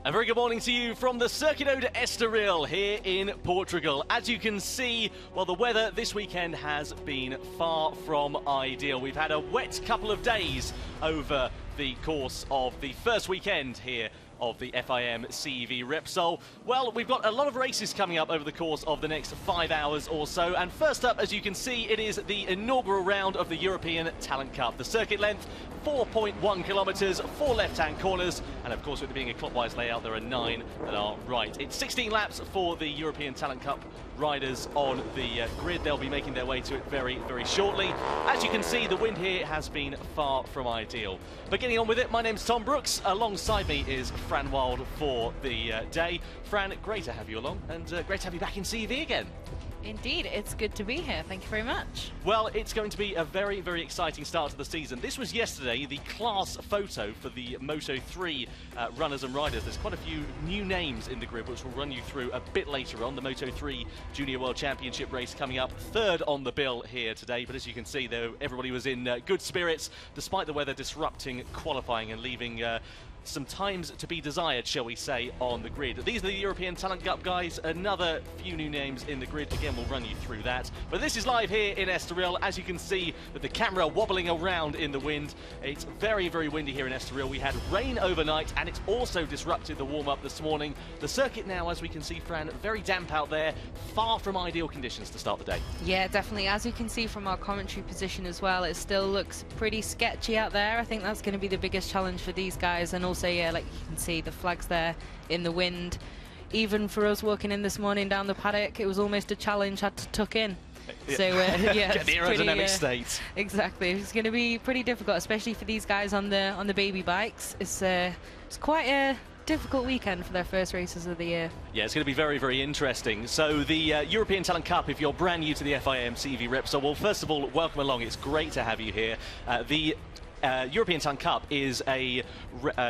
A very good morning to you from the Circuito de Estoril here in Portugal. As you can see, well, the weather this weekend has been far from ideal. We've had a wet couple of days over the course of the first weekend here of the FIM CEV Repsol. Well, we've got a lot of races coming up over the course of the next 5 hours or so. And first up, as you can see, it is the inaugural round of the European Talent Cup. The circuit length, 4.1 kilometers, 4 left-hand corners, and of course, with it being a clockwise layout, there are 9 that are right. It's 16 laps for the European Talent Cup riders on the grid. They'll be making their way to it very, very shortly. As you can see, the wind here has been far from ideal. But getting on with it, my name's Tom Brooks. Alongside me is Fran Wild for the day. Fran, great to have you along, and great to have you back in CEV again. Indeed, it's good to be here. Thank you very much. Well, it's going to be a very, very exciting start to the season. This was yesterday the class photo for the Moto3 runners and riders. There's quite a few new names in the grid, which we'll run you through a bit later on. The Moto3 Junior World Championship race coming up third on the bill here today. But as you can see, though, everybody was in good spirits, despite the weather disrupting qualifying and leaving some times to be desired, shall we say, on the grid. These are the European Talent Cup guys. Another few new names in the grid. Again, we'll run you through that. But this is live here in Estoril. As you can see, with the camera wobbling around in the wind, it's very, very windy here in Estoril. We had rain overnight, and it's also disrupted the warm-up this morning. The circuit now, as we can see, Fran, very damp out there. Far from ideal conditions to start the day. Yeah, definitely. As you can see from our commentary position as well, it still looks pretty sketchy out there. I think that's going to be the biggest challenge for these guys. And also, yeah, like you can see, the flags there in the wind. Even for us walking in this morning down the paddock, it was almost a challenge, had to tuck in. Yeah. So yeah, get the aerodynamic state. Exactly, it's going to be pretty difficult, especially for these guys on the baby bikes. It's quite a difficult weekend for their first races of the year. Yeah, it's going to be very, very interesting. So the European Talent Cup, if you're brand new to the FIM CEV Repsol, well, first of all, welcome along. It's great to have you here. The European Talent Cup is a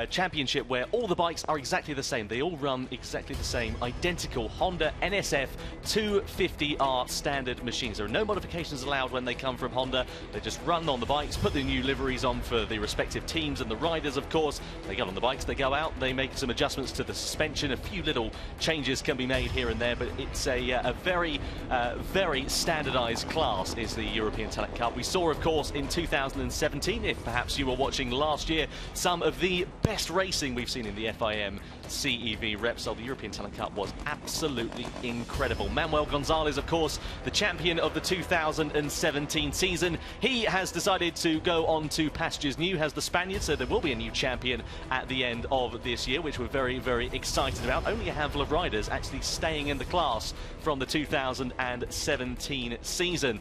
championship where all the bikes are exactly the same. They all run exactly the same, identical Honda NSF 250R standard machines. There are no modifications allowed when they come from Honda. They just run on the bikes, put the new liveries on for the respective teams and the riders, of course. They get on the bikes, they go out, they make some adjustments to the suspension. A few little changes can be made here and there, but it's a very, very standardized class is the European Talent Cup. We saw, of course, in 2017, if perhaps you were watching last year, some of the best racing we've seen in the FIM CEV Repsol. The European Talent Cup was absolutely incredible. Manuel Gonzalez, of course, the champion of the 2017 season. He has decided to go on to pastures new, has the Spaniard, so there will be a new champion at the end of this year, which we're very, very excited about. Only a handful of riders actually staying in the class from the 2017 season.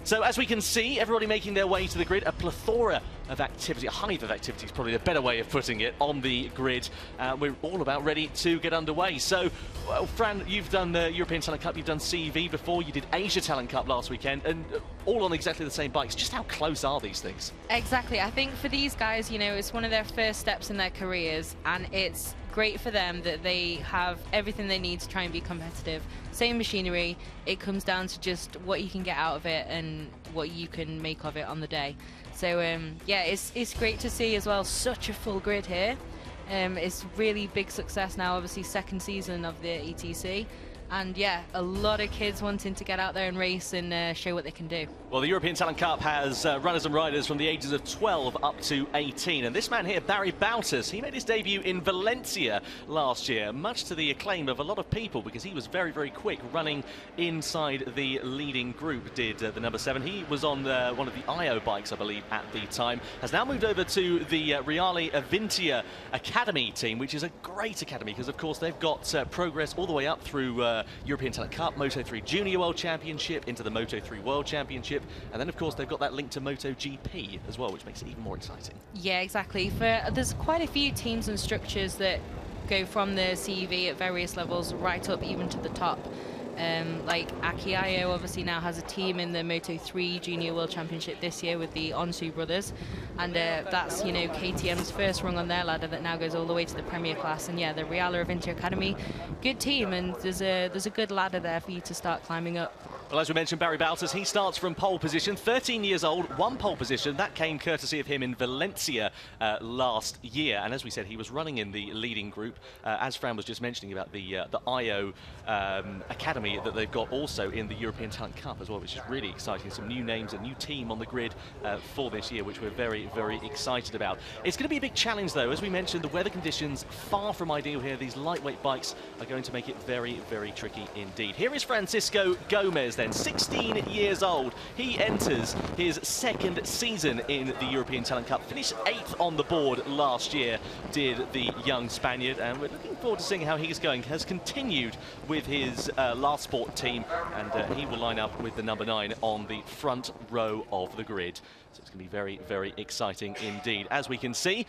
So as we can see, everybody making their way to the grid, a plethora of activity, a hive of activity is probably a better way of putting it, on the grid. We're all about ready to get underway. So, well, Fran, you've done the European Talent Cup, you've done CEV before, you did Asia Talent Cup last weekend, and all on exactly the same bikes. Just how close are these things? Exactly. I think for these guys, you know, it's one of their first steps in their careers, and it's great for them that they have everything they need to try and be competitive. Same machinery, it comes down to just what you can get out of it and what you can make of it on the day. So yeah, it's great to see as well such a full grid here. It's really big success now, obviously second season of the ETC. And yeah, a lot of kids wanting to get out there and race and show what they can do. Well, the European Talent Cup has runners and riders from the ages of 12 up to 18. And this man here, Barry Baltus, he made his debut in Valencia last year, much to the acclaim of a lot of people, because he was very, very quick running inside the leading group, did the number 7. He was on one of the IO bikes, I believe, at the time. Has now moved over to the Reale Avintia Academy team, which is a great academy, because, of course, they've got progress all the way up through European Talent Cup, Moto3 Junior World Championship, into the Moto3 World Championship, and then of course they've got that link to MotoGP as well, which makes it even more exciting. Yeah, exactly. There's quite a few teams and structures that go from the CEV at various levels right up even to the top. Like Hiaud obviously now has a team in the Moto3 Junior World Championship this year with the Onsu brothers, and that's, you know, KTM's first rung on their ladder that now goes all the way to the Premier class. And yeah, the Reale Avintia Academy, good team, and there's a good ladder there for you to start climbing up. Well, as we mentioned, Barry Baltus, he starts from pole position, 13 years old, one pole position. That came courtesy of him in Valencia last year. And as we said, he was running in the leading group, as Fran was just mentioning about the IO Academy that they've got also in the European Talent Cup as well, which is really exciting. Some new names, a new team on the grid for this year, which we're very, very excited about. It's going to be a big challenge, though. As we mentioned, the weather conditions far from ideal here. These lightweight bikes are going to make it very, very tricky indeed. Here is Francisco Gomez then, 16 years old. He enters his second season in the European Talent Cup. Finished 8th on the board last year, did the young Spaniard, and we're looking forward to seeing how he's going. Has continued with his last sport team, and he will line up with the number 9 on the front row of the grid. So it's going to be very, very exciting indeed. As we can see,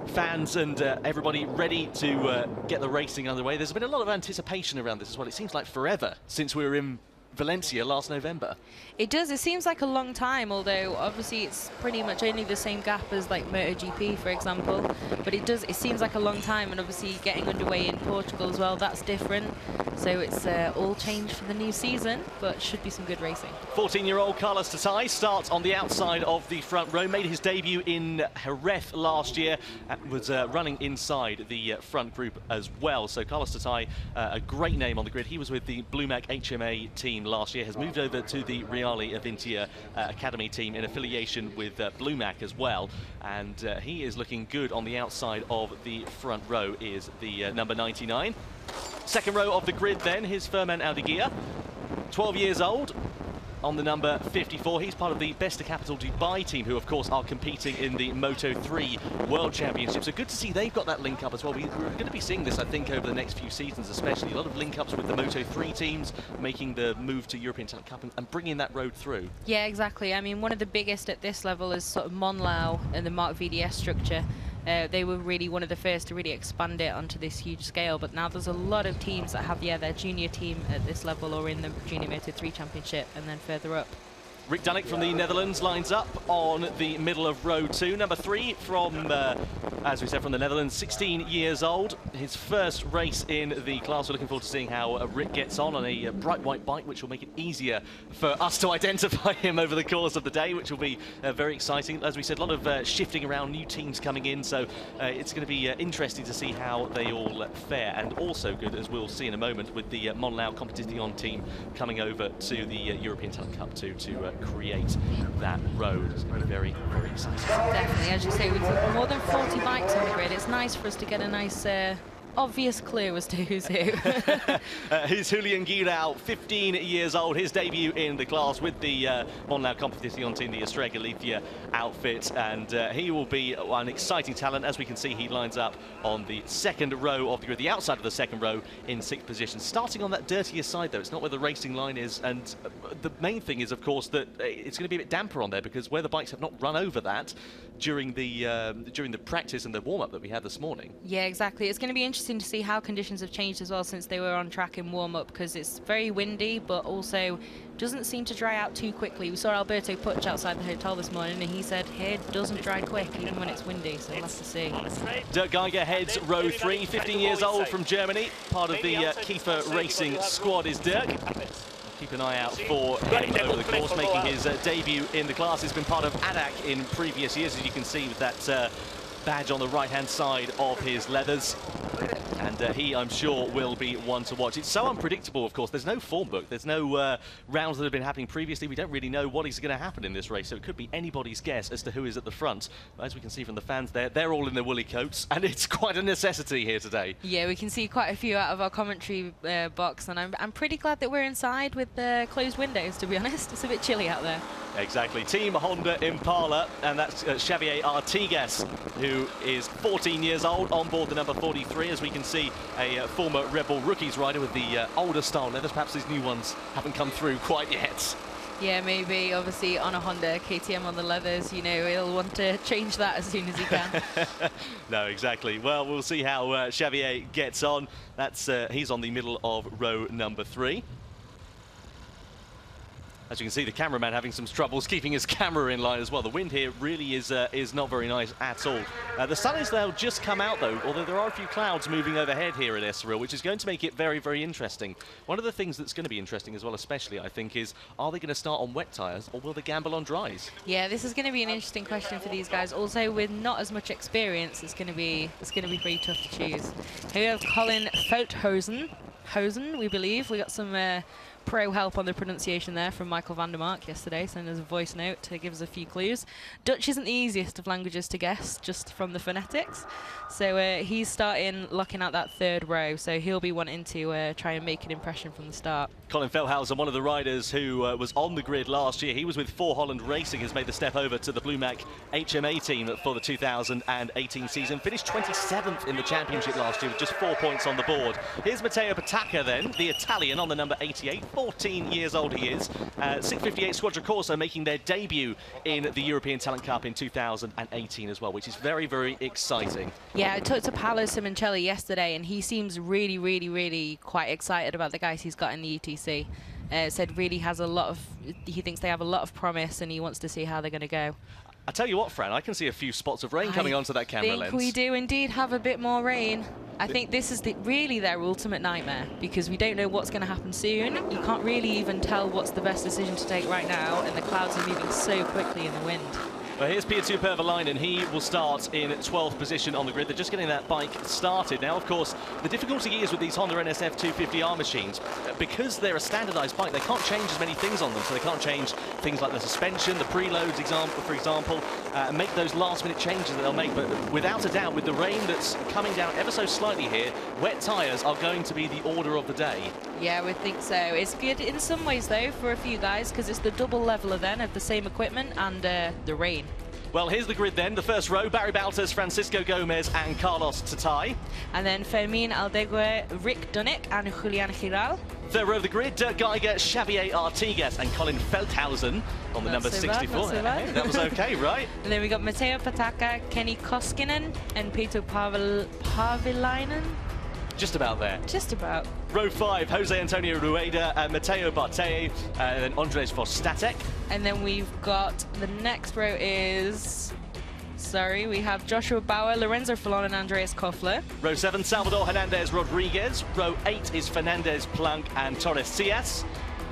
fans and everybody ready to get the racing underway. There's been a lot of anticipation around this as well. It seems like forever since we were in Valencia last November. It does. It seems like a long time, although obviously it's pretty much only the same gap as like MotoGP, for example. But it seems like a long time, and obviously getting underway in Portugal as well, that's different. So it's all changed for the new season, but should be some good racing. 14-year-old Carlos Tatay starts on the outside of the front row, made his debut in Jerez last year, and was running inside the front group as well. So Carlos Tatay, a great name on the grid. He was with the Blumac HMA team last year, has moved over to the Reale Avintia Academy team in affiliation with Blumac as well, and he is looking good on the outside of the front row is the number 99. Second row of the grid then, here's Ferman Aldeguer, 12 years old, on the number 54. He's part of the Besta Capital Dubai team, who of course are competing in the Moto3 World Championship. So good to see they've got that link up as well. We're going to be seeing this, I think, over the next few seasons, especially a lot of link ups with the Moto3 teams making the move to European Talent Cup and bringing that road through. Yeah, exactly. I mean, one of the biggest at this level is sort of Monlau and the Mark VDS structure. They were really one of the first to really expand it onto this huge scale, but now there's a lot of teams that have their junior team at this level or in the Junior Moto3 Championship and then further up. Rick Dunnick from the Netherlands lines up on the middle of row 2. Number 3 from, as we said, from the Netherlands, 16 years old. His first race in the class. We're looking forward to seeing how Rick gets on a bright white bike, which will make it easier for us to identify him over the course of the day, which will be very exciting. As we said, a lot of shifting around, new teams coming in, so it's going to be interesting to see how they all fare. And also good, as we'll see in a moment, with the Monlau Competition team coming over to the European Talent Cup to create that road. It's going to be very, very exciting. Definitely, as you say, with more than 40 bikes on the grid, it's nice for us to get a nice obvious clue as to who's who. Here's Julian Guirao, 15 years old, his debut in the class with the Monlau Competition team, the Estrella Galicia outfit, and he will be an exciting talent. As we can see, he lines up on the second row of the grid, the outside of the second row in 6th position, starting on that dirtier side though. It's not where the racing line is, and the main thing is of course that it's going to be a bit damper on there because where the bikes have not run over that during the practice and the warm-up that we had this morning. Yeah, exactly. It's going to be interesting to see how conditions have changed as well since they were on track in warm-up, because it's very windy but also doesn't seem to dry out too quickly. We saw Alberto Puch outside the hotel this morning and he said here it doesn't dry quick even when it's windy, so we'll have to see. Dirk Geiger heads row 3, 15 years old from Germany, part of the Kiefer Racing squad is Dirk. Keep an eye out for him over the course, making his debut in the class. He's been part of ADAC in previous years, as you can see with that badge on the right-hand side of his leathers. And he, I'm sure, will be one to watch. It's so unpredictable, of course. There's no form book. There's no rounds that have been happening previously. We don't really know what is going to happen in this race, so it could be anybody's guess as to who is at the front. But as we can see from the fans there, they're all in their woolly coats, and it's quite a necessity here today. Yeah, we can see quite a few out of our commentary box, and I'm pretty glad that we're inside with the closed windows, to be honest. It's a bit chilly out there. Exactly. Team Honda Impala, and that's Xavier Artigas, who is 14 years old, on board the number 43. As we can see, a former Red Bull Rookies rider with the older style leathers. Perhaps these new ones haven't come through quite yet. Yeah, maybe. Obviously, on a Honda, KTM on the leathers, you know, he'll want to change that as soon as he can. No, exactly. Well, we'll see how Xavier gets on. That's he's on the middle of row number 3. As you can see, the cameraman having some troubles keeping his camera in line as well. The wind here really is not very nice at all. The sun is now just come out though, although there are a few clouds moving overhead here at Estoril, which is going to make it very, very interesting. One of the things that's going to be interesting as well, especially I think, is are they going to start on wet tyres or will they gamble on dries? Yeah, this is going to be an interesting question for these guys. Also, with not as much experience, it's going to be pretty tough to choose. Here we have Colin Feldhusen, we believe. We got some pro help on the pronunciation there from Michael van der Mark yesterday, sent us a voice note to give us a few clues. Dutch isn't the easiest of languages to guess, just from the phonetics. So he's starting locking out that third row, so he'll be wanting to try and make an impression from the start. Colin Feldhusen, one of the riders who was on the grid last year. He was with For Holland Racing, has made the step over to the Blue Mac HMA team for the 2018 season. Finished 27th in the championship last year with just 4 points on the board. Here's Matteo Patacca then, the Italian on the number 88. 14 years old he is. 658 Squadra Corsa making their debut in the European Talent Cup in 2018 as well, which is very, very exciting. Yeah, I talked to Paolo Simoncelli yesterday, and he seems really, really, really quite excited about the guys he's got in the ETC. Said really has a lot of, he thinks they have a lot of promise, and he wants to see how they're going to go. I tell you what, Fran, I can see a few spots of rain coming onto that camera lens. I think we do indeed have a bit more rain. I think this is really their ultimate nightmare, because we don't know what's going to happen soon. You can't really even tell what's the best decision to take right now, and the clouds are moving so quickly in the wind. Well, here's Pietro Pervalainen. He will start in 12th position on the grid. They're just getting that bike started. Now, of course, the difficulty is with these Honda NSF 250R machines, because they're a standardized bike, they can't change as many things on them. So they can't change things like the suspension, the preloads, for example, and make those last-minute changes that they'll make. But without a doubt, with the rain that's coming down ever so slightly here, wet tyres are going to be the order of the day. Yeah, we think so. It's good in some ways, though, for a few guys, because it's the double leveler then of the same equipment and the rain. Well, here's the grid then. The first row, Barry Baltus, Francisco Gomez and Carlos Tatai. And then Fermin Aldegue, Rick Dunnick and Julian Giral. Third row of the grid, Dirk Geiger, Xavier Artigas and Colin Feldhusen on the number 64. That was okay, right? And then we got Matteo Patacca, Kenny Koskinen and Peter Pavilainen. Just about there. Just about. Row 5, Jose Antonio Rueda, Matteo Bartei, and then Andres Vostatek. And then we've got the next row is... Sorry, we have Joshua Bauer, Lorenzo Fallon and Andreas Koffler. Row 7, Salvador Hernandez Rodriguez. Row 8 is Fernandez Plunk and Torres Cias.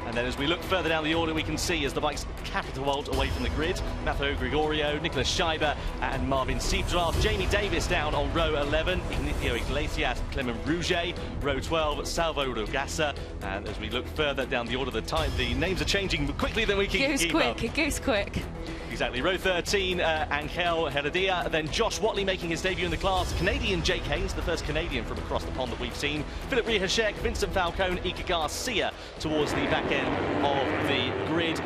And then as we look further down the order, we can see as the bikes catapult away from the grid, Matteo Gregorio, Nicolas Scheiber and Marvin Siebdraft. Jamie Davis down on row 11, Ignacio Iglesias, Clement Rouget. Row 12, Salvo Rogassa. And as we look further down the order, the names are changing quickly than we can keep up. It goes quick. Exactly. Row 13, Angel Heredia. Then Josh Watley making his debut in the class. Canadian Jake Haynes, the first Canadian from across the pond that we've seen. Philip Rihashek, Vincent Falcone, Ika Garcia towards the back end of the grid.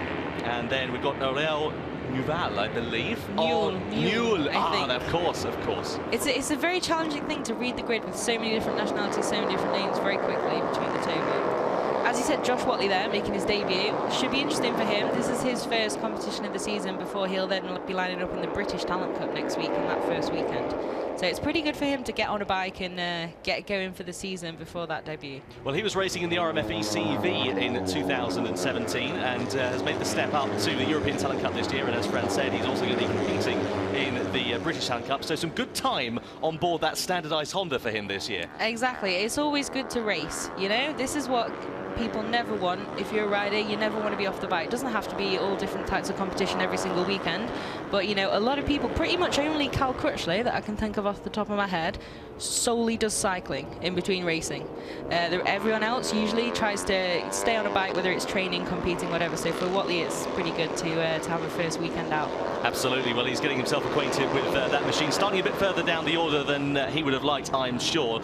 And then we've got Aurel Nuval, I believe. Newell, I think. Of course. It's a very challenging thing to read the grid with so many different nationalities, so many different names very quickly between the two. As you said, Josh Watley there, making his debut. Should be interesting for him. This is his first competition of the season before he'll then be lining up in the British Talent Cup next week in that first weekend. So it's pretty good for him to get on a bike and get going for the season before that debut. Well, he was racing in the RMFE CEV in 2017 and has made the step up to the European Talent Cup this year. And as Fran said, he's also going to be competing in the British Talent Cup. So some good time on board that standardised Honda for him this year. Exactly. It's always good to race, you know? This is what people never want. If you're a rider, you never want to be off the bike. It doesn't have to be all different types of competition every single weekend, but you know, a lot of people, pretty much only Cal Crutchley that I can think of off the top of my head, solely does cycling in between racing. Everyone else usually tries to stay on a bike, whether it's training, competing, whatever. So for Watley, it's pretty good to have a first weekend out. Absolutely. Well, he's getting himself acquainted with that machine, starting a bit further down the order than he would have liked, I'm sure,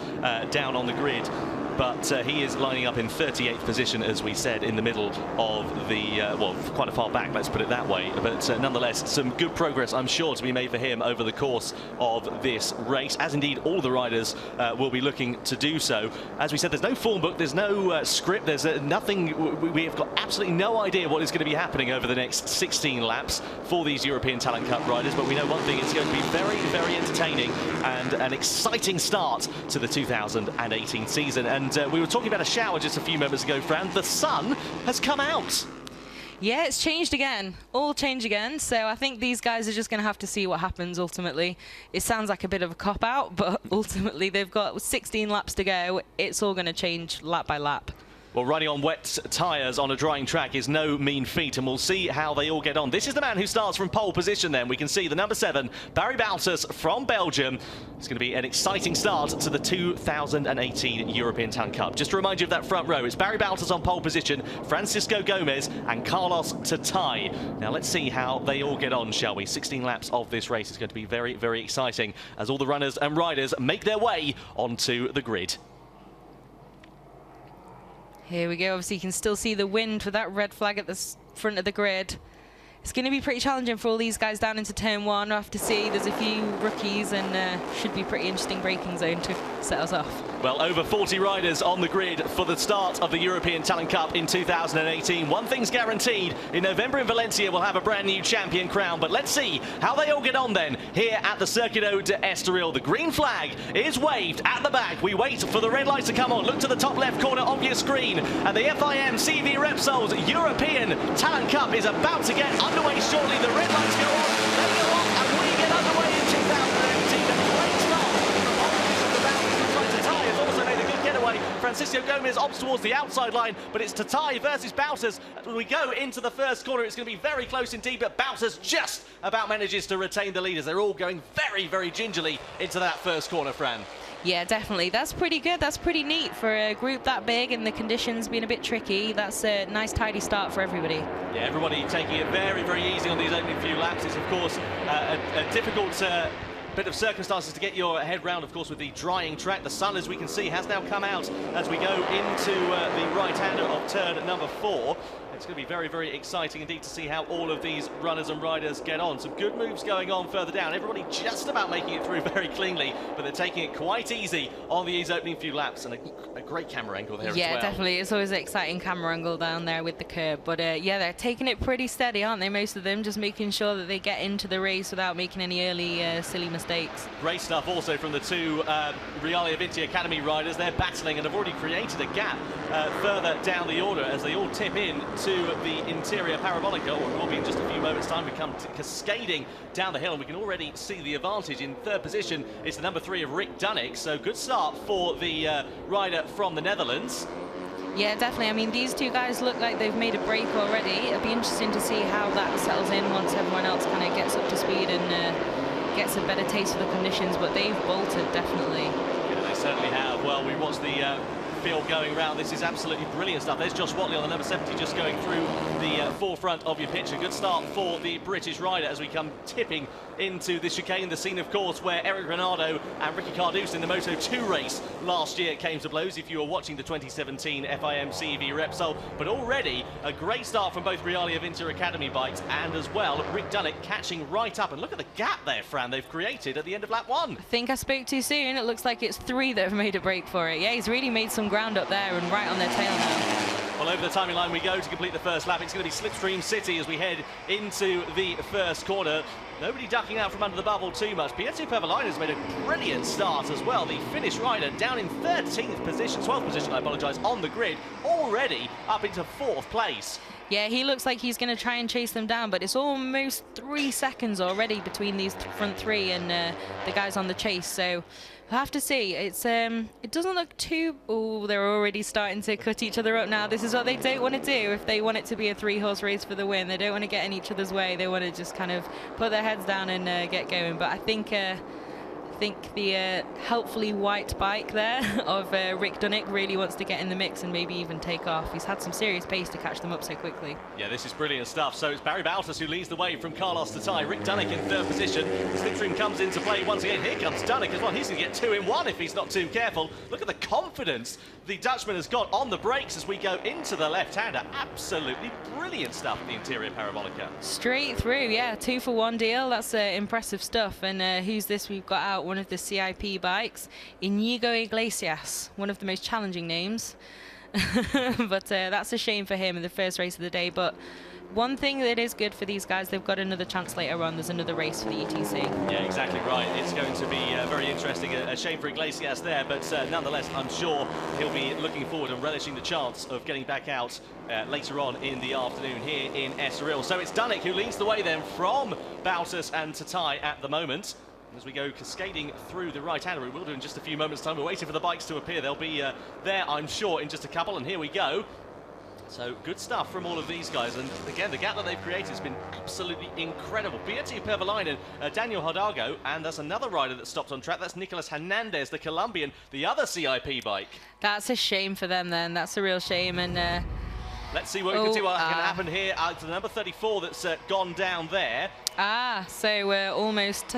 down on the grid. But he is lining up in 38th position, as we said, in the middle of the, well, quite a far back, let's put it that way. But nonetheless, some good progress, I'm sure, to be made for him over the course of this race, as indeed all the riders will be looking to do so. As we said, there's no form book, there's no script, there's nothing. We have got absolutely no idea what is going to be happening over the next 16 laps for these European Talent Cup riders. But we know one thing, it's going to be very, very entertaining and an exciting start to the 2018 season. And we were talking about a shower just a few moments ago, Fran. The sun has come out. Yeah, it's changed again. All changed again. So I think these guys are just going to have to see what happens ultimately. It sounds like a bit of a cop-out, but ultimately they've got 16 laps to go. It's all going to change lap by lap. Well, riding on wet tyres on a drying track is no mean feat, and we'll see how they all get on. This is the man who starts from pole position then. We can see the number 7, Barry Baltus from Belgium. It's going to be an exciting start to the 2018 European Talent Cup. Just to remind you of that front row, it's Barry Baltus on pole position, Francisco Gomez and Carlos Tatai. Now let's see how they all get on, shall we? 16 laps of this race is going to be very, very exciting as all the runners and riders make their way onto the grid. Here we go. Obviously, you can still see the wind with that red flag at the front of the grid. It's going to be pretty challenging for all these guys down into turn 1. We'll have to see. There's a few rookies and should be pretty interesting braking zone to set us off. Well, over 40 riders on the grid for the start of the European Talent Cup in 2018. One thing's guaranteed, in November in Valencia we'll have a brand new champion crown, but let's see how they all get on then here at the Circuito de Estoril. The green flag is waved at the back. We wait for the red lights to come on. Look to the top left corner of your screen, and the FIM CEV Repsol's European Talent Cup is about to get underway shortly. The red lights go on, they go on, and we get underway in 2018. A great start from opposition to Baltus. Looks like Tatai has also made a good getaway. Francisco Gomez opts towards the outside line, but it's Tatai versus Baltus. When we go into the first corner, it's going to be very close indeed, but Baltus just about manages to retain the leaders. They're all going very, very gingerly into that first corner, Fran. Yeah, definitely. That's pretty good. That's pretty neat for a group that big and the conditions being a bit tricky. That's a nice, tidy start for everybody. Yeah, everybody taking it very, very easy on these opening few laps. It's, of course, a difficult bit of circumstances to get your head round, of course, with the drying track. The sun, as we can see, has now come out as we go into the right-hander of turn number 4. It's going to be very, very exciting indeed to see how all of these runners and riders get on. Some good moves going on further down. Everybody just about making it through very cleanly, but they're taking it quite easy on these opening few laps, and a great camera angle there as well. Yeah, definitely. It's always an exciting camera angle down there with the curb. But yeah, they're taking it pretty steady, aren't they, most of them? Just making sure that they get into the race without making any early silly mistakes. Great stuff also from the two Realia Vinti Academy riders. They're battling and have already created a gap further down the order as they all tip in to the interior parabolica, or it will be in just a few moments' time. We come cascading down the hill, and we can already see the advantage. In third position is the number 3 of Rick Dunnick, so good start for the rider from the Netherlands. Yeah, definitely. I mean, these two guys look like they've made a break already. It'll be interesting to see how that settles in once everyone else kind of gets up to speed and gets a better taste of the conditions, but they've bolted, definitely. Yeah, they certainly have. Well, we watched the field going round. This is absolutely brilliant stuff. There's Josh Watley on the number 70 just going through the forefront of your picture. Good start for the British rider as we come tipping into the chicane, the scene, of course, where Eric Granado and Ricky Cardouse in the Moto2 race last year came to blows, if you were watching the 2017 FIM CEV Repsol. But already a great start from both Realia Vinti Academy bikes, and as well Rick Dunnick catching right up. And look at the gap there, Fran, they've created at the end of lap 1. I think I spoke too soon. It looks like it's 3 that have made a break for it. Yeah, he's really made some ground up there and right on their tail now. Well, over the timing line we go to complete the first lap. It's going to be Slipstream City as we head into the first corner. Nobody ducking out from under the bubble too much. Pietro Pavalainen has made a brilliant start as well. The Finnish rider down in 13th position, 12th position, I apologise, on the grid, already up into 4th place. Yeah, he looks like he's going to try and chase them down, but it's almost 3 seconds already between these front 3 and the guys on the chase. So we'll have to see. It's it doesn't look too... Oh, they're already starting to cut each other up now. This is what they don't want to do if they want it to be a 3-horse race for the win. They don't want to get in each other's way. They want to just kind of put their heads down and get going. But I think the helpfully white bike there of Rick Dunnick really wants to get in the mix and maybe even take off. He's had some serious pace to catch them up so quickly. Yeah, this is brilliant stuff. So it's Barry Baltus who leads the way from Carlos Tatai. Rick Dunnick in 3rd position. The slipstream comes into play once again. Here comes Dunnick as well. He's going to get 2 in 1 if he's not too careful. Look at the confidence the Dutchman has got on the brakes as we go into the left-hander. Absolutely brilliant stuff at the interior parabolica. Straight through, yeah. 2-for-1 deal. That's impressive stuff. And who's this we've got out? One of the CIP bikes, Inigo Iglesias, one of the most challenging names. But that's a shame for him in the first race of the day. But one thing that is good for these guys, they've got another chance later on. There's another race for the ETC. Yeah, exactly right. It's going to be very interesting. A shame for Iglesias there, but nonetheless, I'm sure he'll be looking forward and relishing the chance of getting back out later on in the afternoon here in Estoril. So it's Dunik who leads the way then from Baltus and Tatai at the moment. As we go cascading through the right-hander, we will do in just a few moments' time. We're waiting for the bikes to appear. They'll be there, I'm sure, in just a couple, and here we go. So good stuff from all of these guys, and again, the gap that they've created has been absolutely incredible. Pietro Pervolainen, Daniel Hidalgo, and that's another rider that stopped on track. That's Nicolas Hernandez, the Colombian, the other CIP bike. That's a shame for them then. That's a real shame. And let's see what we can see what can happen here. To the number 34 that's gone down there. So we're almost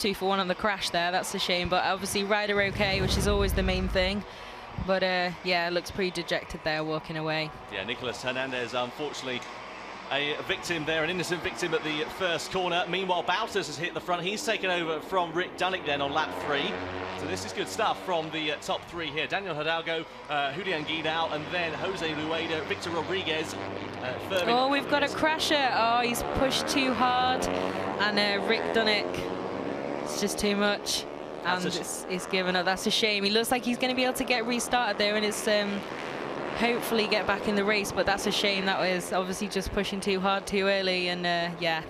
2 for 1 on the crash there. That's a shame, but obviously rider okay, which is always the main thing. But yeah, looks pretty dejected there, walking away. Yeah, Nicolas Hernandez, unfortunately, a victim there, an innocent victim at the first corner. Meanwhile, Baltus has hit the front. He's taken over from Rick Dunik then on lap 3. So this is good stuff from the top 3 here. Daniel Hidalgo, Julian Guidal, and then Jose Rueda, Victor Rodriguez. Oh, we've got a crasher. Oh, he's pushed too hard. And Rick Dunik, it's just too much. And it's given up. That's a shame. He looks like he's going to be able to get restarted there, and it's hopefully get back in the race, but that's a shame. That was obviously just pushing too hard too early, and yeah,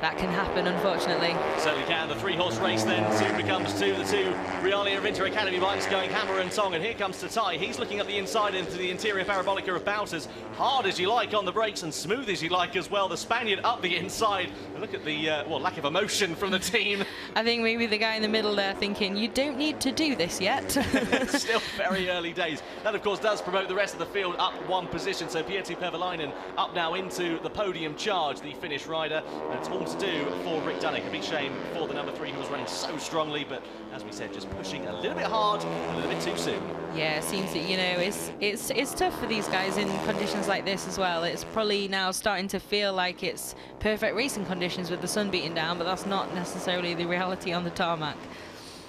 that can happen, unfortunately. Certainly can. The 3-horse race then soon becomes 2. The 2 Realia Winter Academy bikes going hammer and tong, and here comes Tatai. He's looking at the inside into the interior parabolica of Baltus. Hard as you like on the brakes and smooth as you like as well. The Spaniard up the inside. And look at the lack of emotion from the team. I think maybe the guy in the middle there thinking, you don't need to do this yet. Still very early days. That, of course, does promote the rest of the field up 1 position. So Pietro Pervolainen up now into the podium charge, the Finnish rider. And it's all to do for Rick Dunik. A big shame for the number 3 who was running so strongly, but as we said, just pushing a little bit hard, a little bit too soon. Yeah, it seems that, you know, it's tough for these guys in conditions like this as well. It's probably now starting to feel like it's perfect racing conditions with the sun beating down, but that's not necessarily the reality on the tarmac.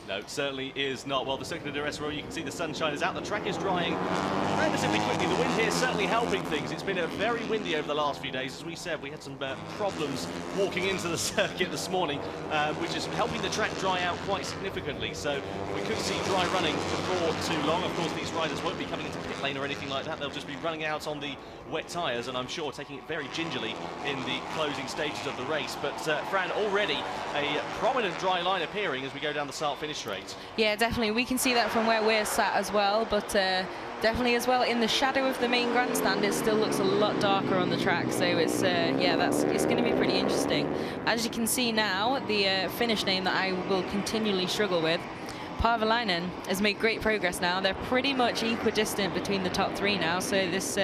No, it certainly is not. Well, the second of Estoril, you can see the sunshine is out. The track is drying relatively quickly. The wind here is certainly helping things. It's been very windy over the last few days. As we said, we had some problems walking into the circuit this morning, which is helping the track dry out quite significantly. So we could see dry running before too long. Of course, these riders won't be coming into pit lane or anything like that. They'll just be running out on the wet tyres, and I'm sure taking it very gingerly in the closing stages of the race. But Fran, already a prominent dry line appearing as we go down the start-finish straight. Yeah, definitely. We can see that from where we're sat as well, but definitely as well in the shadow of the main grandstand, it still looks a lot darker on the track. So it's yeah, it's going to be pretty interesting. As you can see now, the Finnish name that I will continually struggle with, Parvolainen, has made great progress now. They're pretty much equidistant between the top 3 now. So this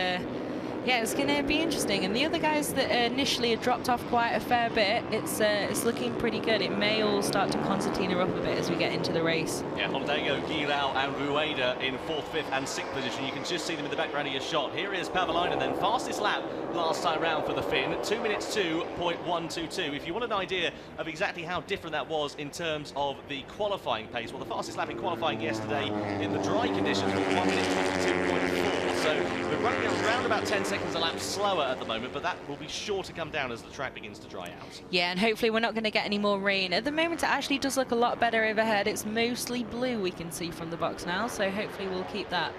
yeah, it's going to be interesting. And the other guys that initially had dropped off quite a fair bit, it's looking pretty good. It may all start to concertina up a bit as we get into the race. Yeah, Hidalgo, Guilao and Rueda in 4th, 5th and 6th position. You can just see them in the background of your shot. Here is Pervolainen then, fastest lap last time round for the Finn, 2 minutes 2.122. If you want an idea of exactly how different that was in terms of the qualifying pace, well, the fastest lap in qualifying yesterday in the dry conditions was 1 minute 22.4. So we're running around about 10 seconds a lap slower at the moment, but that will be sure to come down as the track begins to dry out. Yeah, and hopefully we're not going to get any more rain. At the moment, it actually does look a lot better overhead. It's mostly blue, we can see from the box now, so hopefully we'll keep that.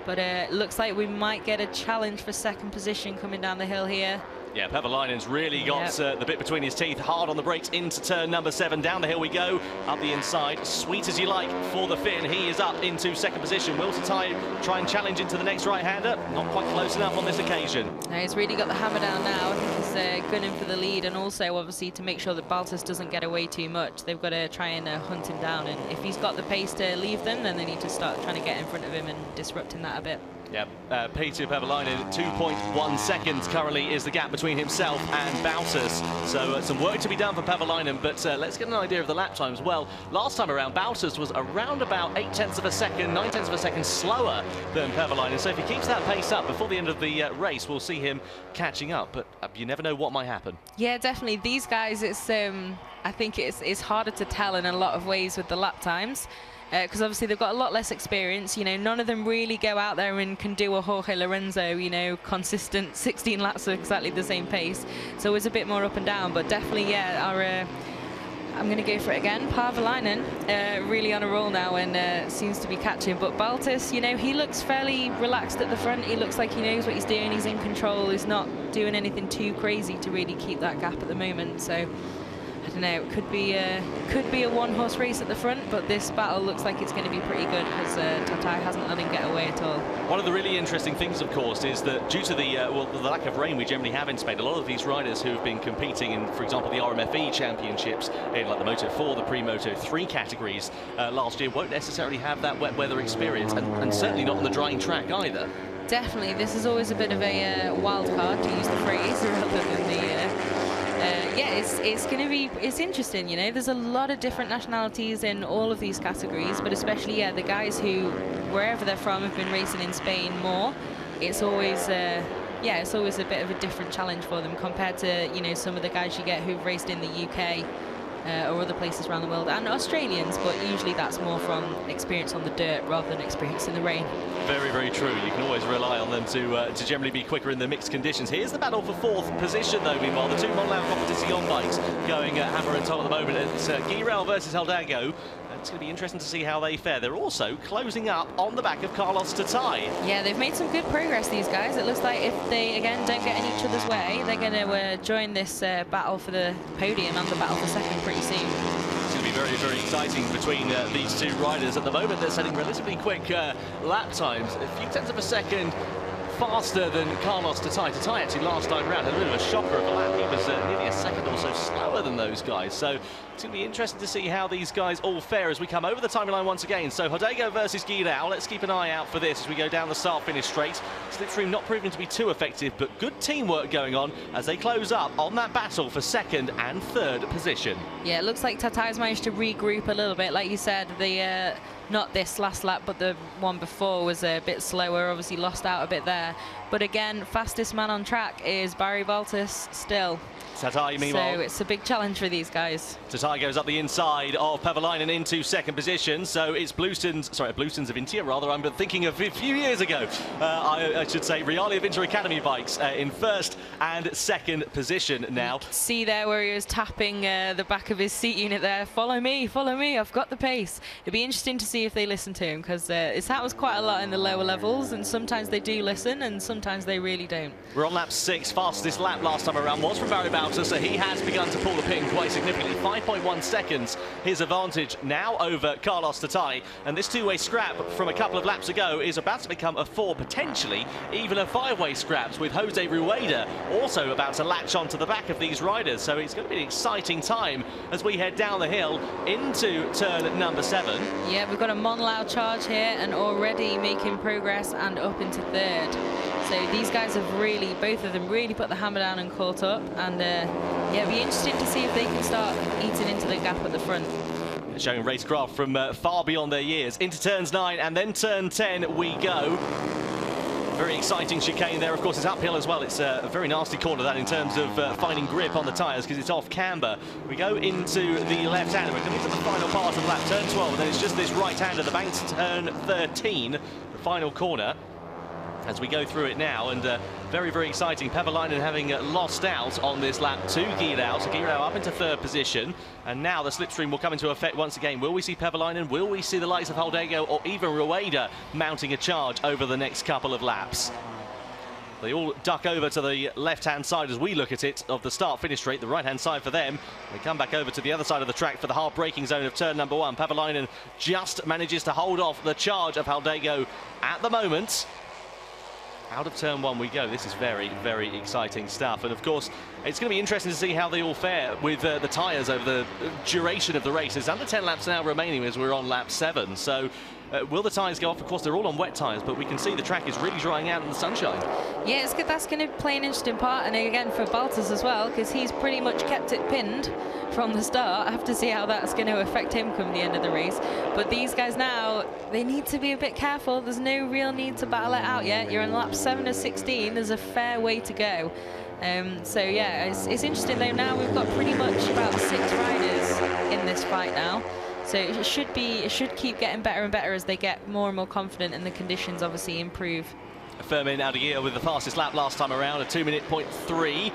But it looks like we might get a challenge for 2nd position coming down the hill here. Yeah, Pervolainen's really got the bit between his teeth, hard on the brakes into turn number 7. Down the hill we go, up the inside, sweet as you like for the Finn. He is up into 2nd position. Will Tatai try and challenge into the next right-hander? Not quite close enough on this occasion. No, he's really got the hammer down now. I think he's gunning for the lead, and also obviously to make sure that Baltus doesn't get away too much, they've got to try and hunt him down. And if he's got the pace to leave them, then they need to start trying to get in front of him and disrupting that a bit. Yeah, Pietro Pervolainen, 2.1 seconds currently is the gap between himself and Baltus. So some work to be done for Pervolainen, but let's get an idea of the lap times. Well, last time around, Baltus was around about 0.8 of a second, 0.9 of a second slower than Pervolainen. So if he keeps that pace up before the end of the race, we'll see him catching up. But you never know what might happen. Yeah, definitely. These guys, it's I think it's harder to tell in a lot of ways with the lap times. because obviously they've got a lot less experience. You know, none of them really go out there and can do a Jorge Lorenzo, you know, consistent 16 laps at exactly the same pace. So it's a bit more up and down, but definitely, yeah, I'm going to go for it again. Pavalainen really on a roll now and seems to be catching. But Baltus, you know, he looks fairly relaxed at the front. He looks like he knows what he's doing. He's in control. He's not doing anything too crazy to really keep that gap at the moment. So I don't know. It could be a one-horse race at the front, but this battle looks like it's going to be pretty good because Tatai hasn't let him get away at all. One of the really interesting things, of course, is that due to the lack of rain we generally have in Spain, a lot of these riders who've been competing in, for example, the RMFE championships in like the Moto4, the pre-Moto3 categories last year, won't necessarily have that wet weather experience, and certainly not on the drying track either. Definitely, this is always a bit of a wild card, to use the phrase, rather than the. Yeah, it's interesting, you know. There's a lot of different nationalities in all of these categories, but especially, yeah, the guys who, wherever they're from, have been racing in Spain more. It's always, yeah, it's always a bit of a different challenge for them compared to, you know, some of the guys you get who've raced in the UK or other places around the world, and Australians, but usually that's more from experience on the dirt rather than experience in the rain. Very, very true. You can always rely on them to generally be quicker in the mixed conditions. Here's the battle for fourth position, though, meanwhile. The two Monlau Competition bikes going hammer and tongue at the moment. It's Guirao versus Hidalgo. It's going to be interesting to see how they fare. They're also closing up on the back of Carlos Tatai. Yeah, they've made some good progress, these guys. It looks like if they, again, don't get in each other's way, they're going to join this battle for the podium and the battle for second pretty soon. It's going to be very, very exciting between these two riders. At the moment, they're setting relatively quick lap times. A few tenths of a second faster than Carlos Tatai. Tatai actually last time round had a bit of a shocker of a lap. He was nearly a second or so slower than those guys. So it's going to be interesting to see how these guys all fare as we come over the timeline once again. So Hidalgo versus Guirao. Let's keep an eye out for this as we go down the start-finish straight. Slipstream not proving to be too effective, but good teamwork going on as they close up on that battle for second and third position. Yeah, it looks like Tatai's managed to regroup a little bit. Like you said, the not this last lap, but the one before was a bit slower, obviously lost out a bit there. But again, fastest man on track is Barry Baltus still. Tatai, meanwhile. So it's a big challenge for these guys. Tatai goes up the inside of Pavalainen into second position. So it's Bluestons of Intia, rather. I'm thinking of a few years ago. I should say Realia Winter Academy bikes in first and second position now. See there where he was tapping the back of his seat unit there. Follow me, I've got the pace. It'd be interesting to see if they listen to him, because it's happens quite a lot in the lower levels, and sometimes they do listen and sometimes they really don't. We're on lap 6. Fastest lap last time around was from Barry Baltus, so he has begun to pull the pin quite significantly. 5.1 seconds his advantage now over Carlos Tatai, and this two-way scrap from a couple of laps ago is about to become a 4, potentially even a 5-way scraps, with Jose Rueda also about to latch onto the back of these riders. So it's going to be an exciting time as we head down the hill into turn number 7. Yeah, we've got a Monlau charge here and already making progress and up into third. So these guys have really, both of them really put the hammer down and caught up, and yeah, it'll be interesting to see if they can start eating into the gap at the front. Showing racecraft from far beyond their years. Into turns 9 and then turn 10 we go. Very exciting chicane there. Of course, it's uphill as well. It's a very nasty corner, that, in terms of finding grip on the tyres, because it's off camber. We go into the left-hander. We're coming to the final part of the lap, turn 12, and then it's just this right-hander, the bank's turn 13, the final corner, as we go through it now. And very, very exciting. Pavalainen having lost out on this lap to Guirao. So Guirao up into third position. And now the slipstream will come into effect once again. Will we see Pavalainen? Will we see the likes of Hidalgo or even Rueda mounting a charge over the next couple of laps? They all duck over to the left-hand side as we look at it of the start-finish straight, the right-hand side for them. They come back over to the other side of the track for the hard braking zone of turn number 1. Pavalainen just manages to hold off the charge of Hidalgo at the moment. Out of turn 1 we go. This is very, very exciting stuff. And of course, it's going to be interesting to see how they all fare with the tyres over the duration of the race. There's under 10 laps now remaining as we're on lap 7. So will the tyres go off? Of course, they're all on wet tyres, but we can see the track is really drying out in the sunshine. Yeah, it's good. That's going to play an interesting part. And again, for Baltus as well, because he's pretty much kept it pinned from the start. I have to see how that's going to affect him come the end of the race. But these guys now, they need to be a bit careful. There's no real need to battle it out yet. You're in lap 7 of 16. There's a fair way to go. So yeah, it's interesting though. Now we've got pretty much about 6 riders in this fight now. So it should keep getting better and better as they get more and more confident and the conditions obviously improve. Firmin Hiaud with the fastest lap last time around, a 2:03.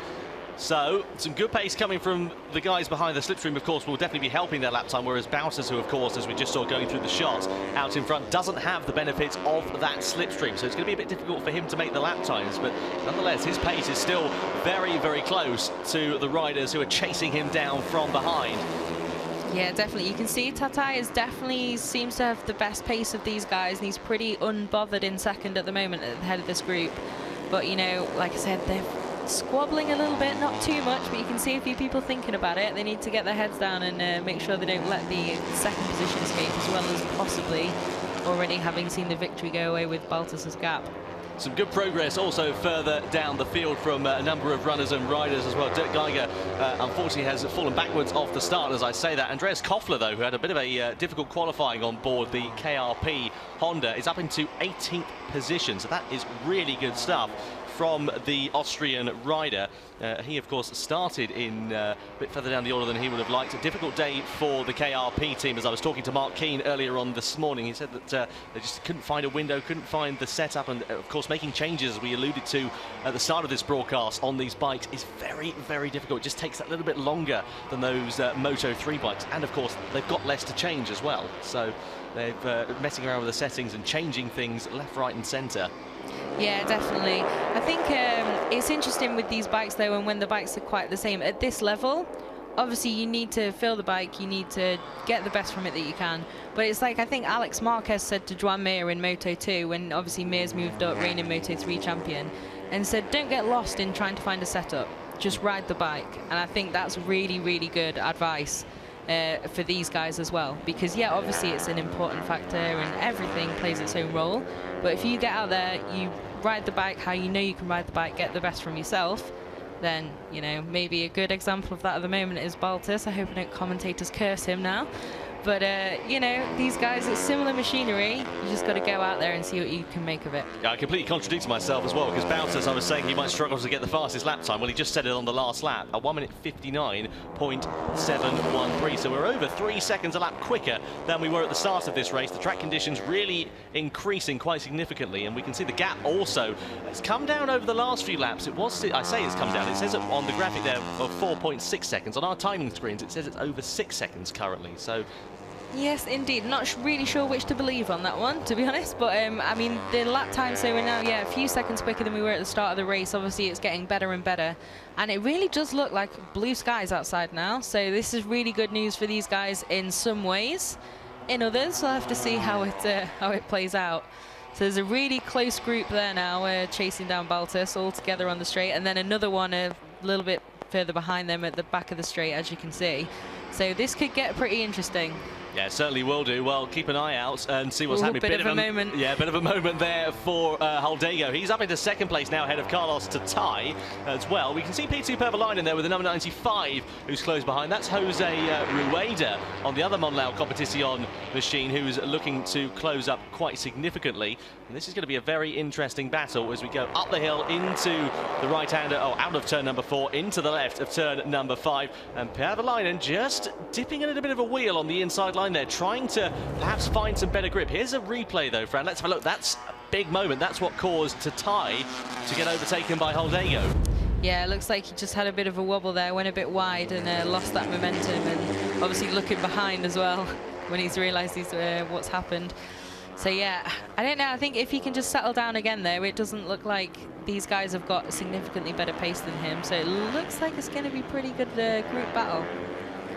So some good pace coming from the guys behind the slipstream, of course, will definitely be helping their lap time, whereas Baltus, who of course, as we just saw going through the shots out in front, doesn't have the benefits of that slipstream, so it's going to be a bit difficult for him to make the lap times, but nonetheless his pace is still very, very close to the riders who are chasing him down from behind. Yeah, definitely. You can see Tatai seems to have the best pace of these guys, and he's pretty unbothered in second at the moment at the head of this group. But, you know, like I said, they're squabbling a little bit, not too much, but you can see a few people thinking about it. They need to get their heads down and make sure they don't let the second position escape, as well as possibly already having seen the victory go away with Baltus's gap. Some good progress also further down the field from a number of runners and riders as well. Dirk Geiger, unfortunately, has fallen backwards off the start, as I say that. Andreas Koffler, though, who had a bit of a difficult qualifying on board the KRP Honda, is up into 18th position. So that is really good stuff from the Austrian rider. He, of course, started in a bit further down the order than he would have liked. A difficult day for the KRP team. As I was talking to Mark Keane earlier on this morning, he said that they just couldn't find a window, couldn't find the setup, and of course making changes, as we alluded to at the start of this broadcast, on these bikes is very, very difficult. It just takes that little bit longer than those Moto3 bikes, and of course they've got less to change as well. So they're messing around with the settings and changing things left, right and centre. Yeah, definitely. I think it's interesting with these bikes, though, and when the bikes are quite the same at this level, obviously you need to feel the bike, you need to get the best from it that you can. But it's like, I think Alex Marquez said to Joan Mir in Moto2, when obviously Mir's moved up, reigning Moto3 champion, and said, don't get lost in trying to find a setup, just ride the bike. And I think that's really, really good advice for these guys as well, because yeah, obviously it's an important factor and everything plays its own role, but if you get out there, you ride the bike how you know you can ride the bike, get the best from yourself, then, you know, maybe a good example of that at the moment is Baltus. I hope I don't commentators curse him now. But, you know, these guys, it's similar machinery. You just got to go out there and see what you can make of it. Yeah, I completely contradicted myself as well, because Baltus, I was saying he might struggle to get the fastest lap time. Well, he just said it on the last lap, a 1:59.713. So we're over 3 seconds a lap quicker than we were at the start of this race. The track conditions really increasing quite significantly, and we can see the gap also. It's come down over the last few laps. It was, I say it's come down. It says it on the graphic there of 4.6 seconds. On our timing screens, it says it's over 6 seconds currently. So yes, indeed. Not really sure which to believe on that one, to be honest. But, I mean, the lap time, so we're now, yeah, a few seconds quicker than we were at the start of the race. Obviously, it's getting better and better. And it really does look like blue skies outside now. So this is really good news for these guys in some ways. In others, we'll have to see how it plays out. So there's a really close group there now. We're chasing down Baltus all together on the straight. And then another one a little bit further behind them at the back of the straight, as you can see. So this could get pretty interesting. Yeah, certainly will do. Well, keep an eye out and see what's happening. Bit of a moment. Yeah, bit of a moment there for Hiaud. He's up into second place now, ahead of Carlos Tatai as well. We can see P2 Purple Line in there with the number 95, who's close behind. That's Jose Rueda on the other Monlau Competition machine, who's looking to close up quite significantly. And this is going to be a very interesting battle as we go up the hill into the right-hander, out of turn number 4, into the left of turn number 5. And Pärvälainen just dipping in a bit of a wheel on the inside line there, trying to perhaps find some better grip. Here's a replay though, Fran. Let's have a look. That's a big moment. That's what caused Tatai to get overtaken by Hiaud. Yeah, it looks like he just had a bit of a wobble there, went a bit wide and lost that momentum, and obviously looking behind as well when he's realised what's happened. So yeah, I don't know. I think if he can just settle down again there, it doesn't look like these guys have got significantly better pace than him. So it looks like it's going to be pretty good group battle.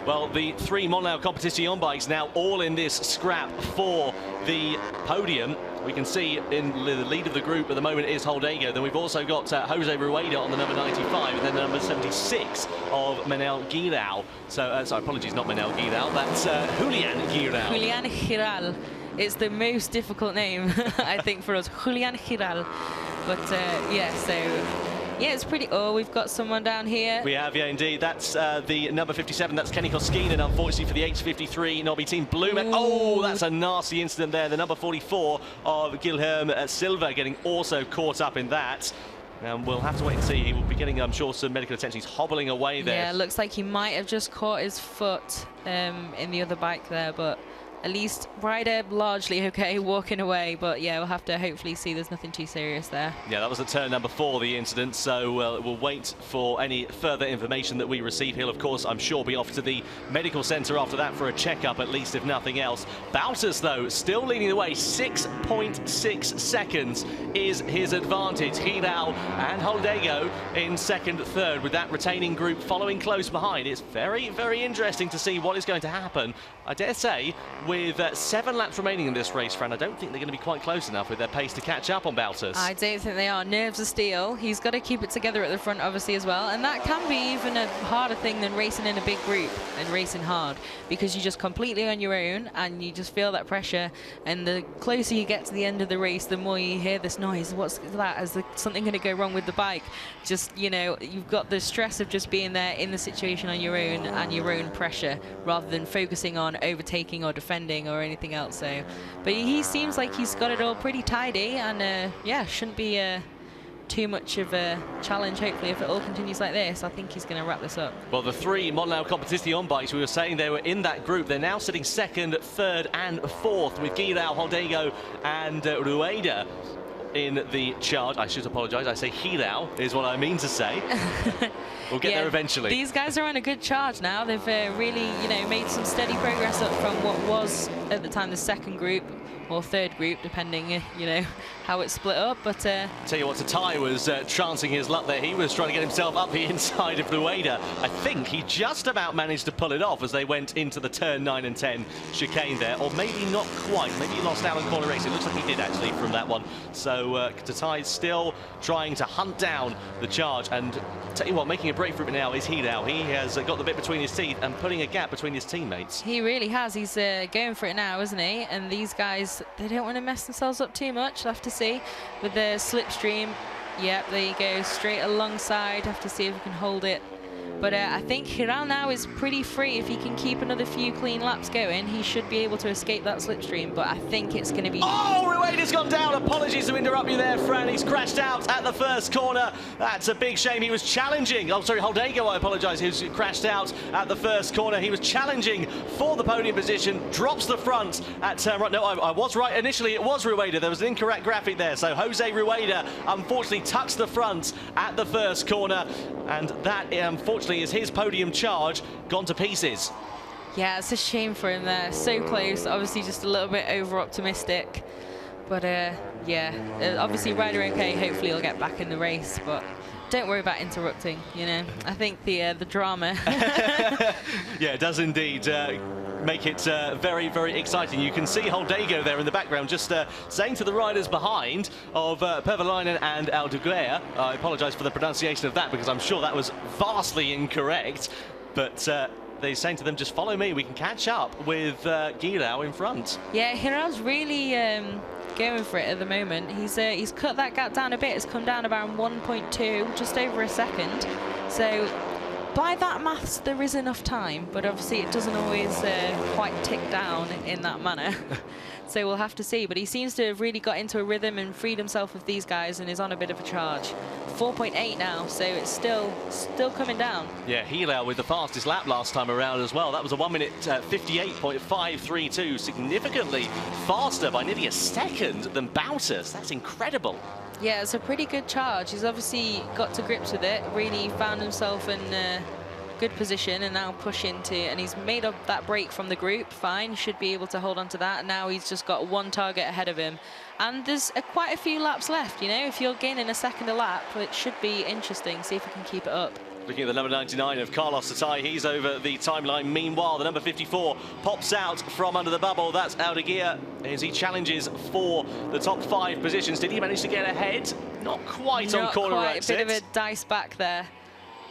Well, the 3 Monlau Competition bikes now all in this scrap for the podium. We can see in the lead of the group at the moment is Hiaud. Then we've also got Jose Rueda on the number 95, and then the number 76 of Manel Guirao. So, sorry, apologies, not Manel Guirao. That's Julian Guirao. Julian Giral. It's the most difficult name, I think, for us. Julian Giral. But, yeah, so yeah, it's pretty... Oh, we've got someone down here. We have, yeah, indeed. That's the number 57. That's Kenny Koskinen, unfortunately, for the H53 Nobby Team Blumen. Oh, that's a nasty incident there. The number 44 of Guilherme Silva getting also caught up in that. And we'll have to wait and see. He will be getting, I'm sure, some medical attention. He's hobbling away there. Yeah, looks like he might have just caught his foot in the other bike there, but at least rider largely okay walking away, but yeah, we'll have to hopefully see there's nothing too serious there. Yeah, that was at turn number 4, the incident, so we'll wait for any further information that we receive. He'll, of course, I'm sure, be off to the medical centre after that for a checkup, at least, if nothing else. Baltus, though, still leading the way. 6.6 seconds is his advantage. Hiaud and Holdego in second, third, with that retaining group following close behind. It's very, very interesting to see what is going to happen. I dare say, with 7 laps remaining in this race, Fran, I don't think they're going to be quite close enough with their pace to catch up on Baltus. I don't think they are. Nerves of steel. He's got to keep it together at the front, obviously, as well. And that can be even a harder thing than racing in a big group and racing hard, because you're just completely on your own and you just feel that pressure. And the closer you get to the end of the race, the more you hear this noise. What's that? Is there something going to go wrong with the bike? Just, you know, you've got the stress of just being there in the situation on your own and your own pressure, rather than focusing on overtaking or defending or anything else. So, but he seems like he's got it all pretty tidy, and yeah, shouldn't be too much of a challenge. Hopefully, if it all continues like this, I think he's going to wrap this up. Well, the 3 Mondial Competition bikes, we were saying they were in that group. They're now sitting second, third and fourth, with Hiaud, Holdego and Rueda in the charge. I should apologise, I say Hiaud is what I mean to say. We'll get there eventually. These guys are on a good charge now. They've really, you know, made some steady progress up from what was at the time the second group or third group, depending, you know, how it's split up. But tell you what, Tatai was chancing his luck there. He was trying to get himself up the inside of Rueda. I think he just about managed to pull it off as they went into the turn 9 and 10 chicane there, or maybe not quite. Maybe he lost out on corner race. It looks like he did actually from that one. So Tatai's still trying to hunt down the charge, and tell you what, making a break for it now is Hiaud. He has got the bit between his teeth and putting a gap between his teammates. He really has. He's going for it now, isn't he? And these guys, they don't want to mess themselves up too much. We'll have to see with the slipstream. Yep, there you go, straight alongside. Have to see if we can hold it. But I think Hiaud now is pretty free. If he can keep another few clean laps going, he should be able to escape that slipstream. But I think it's going to be... Oh, Rueda's gone down. Apologies to interrupt you there, Fran. He's crashed out at the first corner. That's a big shame. He was challenging. Oh, sorry, Holdego, I apologise, who's crashed out at the first corner. He was challenging for the podium position, drops the front at turn right. No, I was right. Initially, it was Rueda. There was an incorrect graphic there. So Jose Rueda, unfortunately, tucks the front at the first corner. And that, unfortunately, is his podium charge gone to pieces. Yeah, it's a shame for him there. So close, obviously just a little bit over-optimistic. But yeah, obviously rider okay, hopefully he'll get back in the race, but don't worry about interrupting, you know. I think the drama... Yeah, it does indeed make it very, very exciting. You can see Holdego there in the background just saying to the riders behind of Pevelainen and Aldeguer. I apologise for the pronunciation of that, because I'm sure that was vastly incorrect. But they're saying to them, just follow me, we can catch up with Hiaud in front. Yeah, Hiaud's really going for it at the moment. He's cut that gap down a bit. It's come down about 1.2, just over a second. So by that maths, there is enough time, but obviously it doesn't always quite tick down in that manner. So we'll have to see. But he seems to have really got into a rhythm and freed himself of these guys and is on a bit of a charge. 4.8 now, so it's still coming down. Yeah, Hiaud with the fastest lap last time around as well. That was a 1 minute 58.532, significantly faster by nearly a second than Baltus. That's incredible. Yeah, it's a pretty good charge. He's obviously got to grips with it, really found himself in a good position and now push into, and he's made up that break from the group. Fine, should be able to hold on to that. Now he's just got one target ahead of him. And there's quite a few laps left, you know. If you're gaining a second a lap, it should be interesting. See if we can keep it up. Looking at the number 99 of Carlos Tatai, he's over the timeline. Meanwhile, the number 54 pops out from under the bubble. That's Aldeguer as he challenges for the top 5 positions. Did he manage to get ahead? Not quite on corner exit. A bit of a dice back there.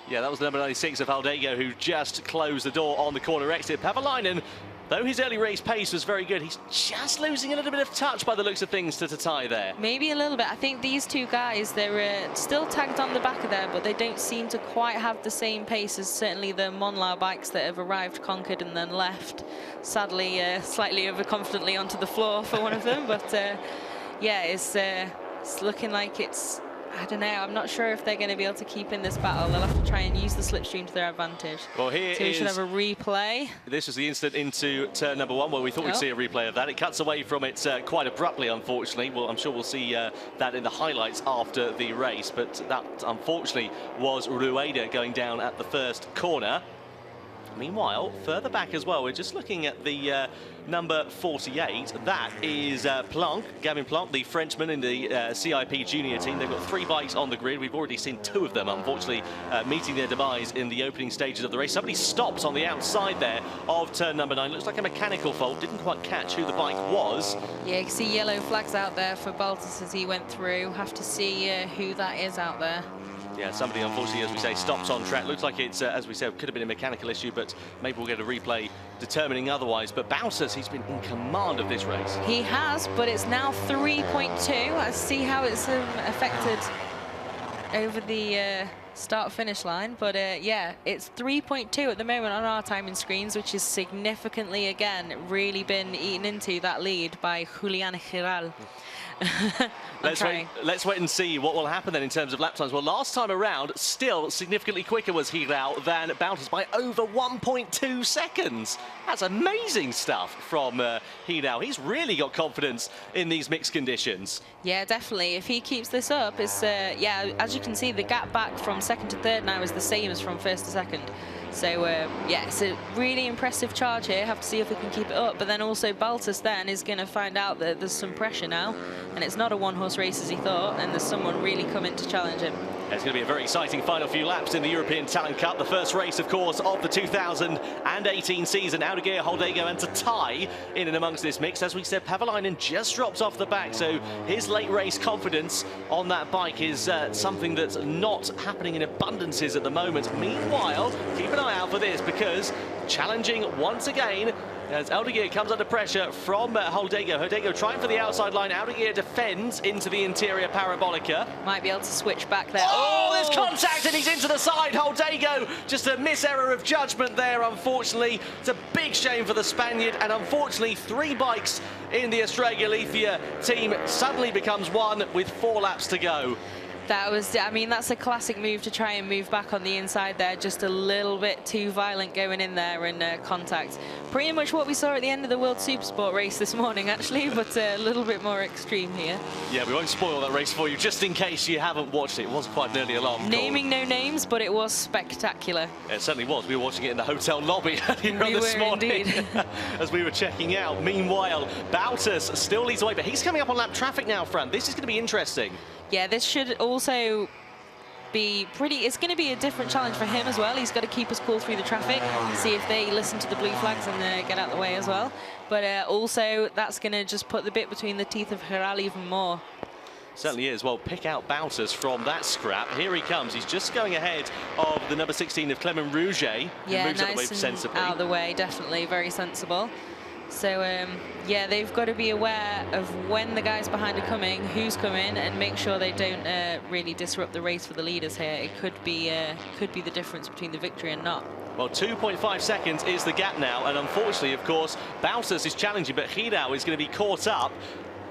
Yeah, that was the number 96 of Holdego who just closed the door on the corner exit. Pevelainen, though his early race pace was very good, he's just losing a little bit of touch by the looks of things to Tatai there. Maybe a little bit. I think these two guys, they're still tagged on the back of there, but they don't seem to quite have the same pace as certainly the Monlau bikes that have arrived, conquered, and then left. Sadly, slightly overconfidently onto the floor for one of them, but yeah, it's looking like it's I don't know. I'm not sure if they're going to be able to keep in this battle. They'll have to try and use the slipstream to their advantage. Well, here so we should have a replay. This was the instant into turn number 1 where we thought we'd see a replay of that. It cuts away from it quite abruptly, unfortunately. Well, I'm sure we'll see that in the highlights after the race. But that, unfortunately, was Rueda going down at the first corner. Meanwhile, further back as well, we're just looking at the number 48. That is Gavin Planck, the Frenchman in the CIP junior team. They've got 3 bikes on the grid. We've already seen 2 of them, unfortunately, meeting their demise in the opening stages of the race. Somebody stops on the outside there of turn number 9. Looks like a mechanical fault. Didn't quite catch who the bike was. Yeah, you can see yellow flags out there for Baltus as he went through. Have to see who that is out there. Yeah, somebody, unfortunately, as we say, stops on track. Looks like it's, as we said, could have been a mechanical issue, but maybe we'll get a replay determining otherwise. But Baltus, he's been in command of this race. He has, but it's now 3.2. Let's see how it's affected over the start-finish line. But yeah, it's 3.2 at the moment on our timing screens, which is significantly, again, really been eaten into that lead by Julian Giral. Let's wait and see what will happen then in terms of lap times. Well, last time around, still significantly quicker was Hiaud than Baltus by over 1.2 seconds. That's amazing stuff from Hiaud. He's really got confidence in these mixed conditions. Yeah, definitely. If he keeps this up, it's yeah, as you can see, the gap back from second to third now is the same as from first to second. So, yeah, it's a really impressive charge here. Have to see if we can keep it up. But then also Baltus then is going to find out that there's some pressure now. And it's not a one-horse race as he thought. And there's someone really coming to challenge him. It's going to be a very exciting final few laps in the European Talent Cup. The first race, of course, of the 2018 season. Audigier, Holdego and Tatai in and amongst this mix. As we said, Pavalainen just dropped off the back. So his late race confidence on that bike is something that's not happening in abundances at the moment. Meanwhile, keep an eye out for this because challenging once again as Audigier comes under pressure from Holdego. Holdego trying for the outside line. Audigier defends into the interior parabolica. Might be able to switch back there. Oh, there's contact and he's into the side. Holdego, just a miserror of judgment there, unfortunately. It's a big shame for the Spaniard, and unfortunately 3 bikes in the Estrella Galicia team suddenly becomes 1 with 4 laps to go. That was, I mean, that's a classic move to try and move back on the inside there. Just a little bit too violent going in there and contact. Pretty much what we saw at the end of the World Supersport race this morning, actually, but a little bit more extreme here. Yeah, we won't spoil that race for you, just in case you haven't watched it. It was quite an early alarm. Naming no names, but it was spectacular. It certainly was. We were watching it in the hotel lobby this morning as we were checking out. Meanwhile, Baltus still leads away, but he's coming up on lap traffic now, Fran. This is going to be interesting. Yeah, this should also be pretty... It's going to be a different challenge for him as well. He's got to keep us cool through the traffic, see if they listen to the blue flags and get out of the way as well. But also, that's going to just put the bit between the teeth of Giral even more. Certainly is. Well, pick out Baltus from that scrap. Here he comes. He's just going ahead of the number 16 of Clement Rouget. Yeah, moves nice out the way sensibly. Out of the way, definitely. Very sensible. So, yeah, they've got to be aware of when the guys behind are coming, who's coming, and make sure they don't really disrupt the race for the leaders here. It could be the difference between the victory and not. Well, 2.5 seconds is the gap now, and unfortunately, of course, Baltus is challenging, but Hiaud is going to be caught up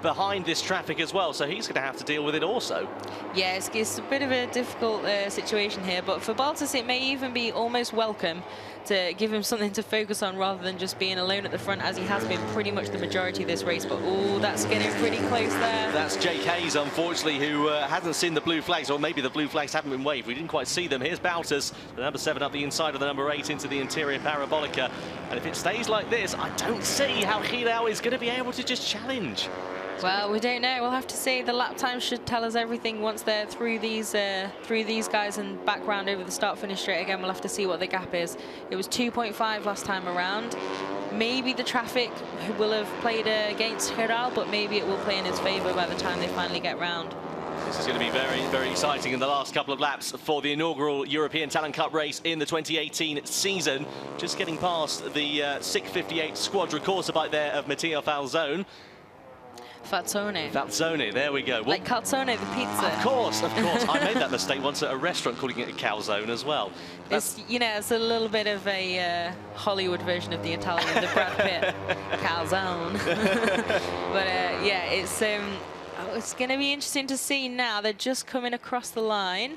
behind this traffic as well, so he's going to have to deal with it also. Yeah, it's a bit of a difficult situation here, but for Baltus it may even be almost welcome to give him something to focus on rather than just being alone at the front, as he has been pretty much the majority of this race. But oh, that's getting pretty close there. That's Jake Hayes, unfortunately, who hasn't seen the blue flags, or maybe the blue flags haven't been waved. We didn't quite see them. Here's Baltus, the number 7 up the inside of the number 8 into the interior parabolica. And if it stays like this, I don't see how Hiaud is going to be able to just challenge. Well, we don't know. We'll have to see. The lap time should tell us everything once they're through these guys and back round over the start-finish straight again. We'll have to see what the gap is. It was 2.5 last time around. Maybe the traffic will have played against Giral, but maybe it will play in his favour by the time they finally get round. This is going to be very, very exciting in the last couple of laps for the inaugural European Talent Cup race in the 2018 season. Just getting past the SIC 58 Squadra Corsa bike there of Matteo Falzone. Falzone, there we go. Like calzone, the pizza. Of course. I made that mistake once at a restaurant, calling it a calzone as well. It's, you know, it's a little bit of a Hollywood version of the Italian, the Brad Pitt calzone. But yeah, it's it's going to be interesting to see now. They're just coming across the line.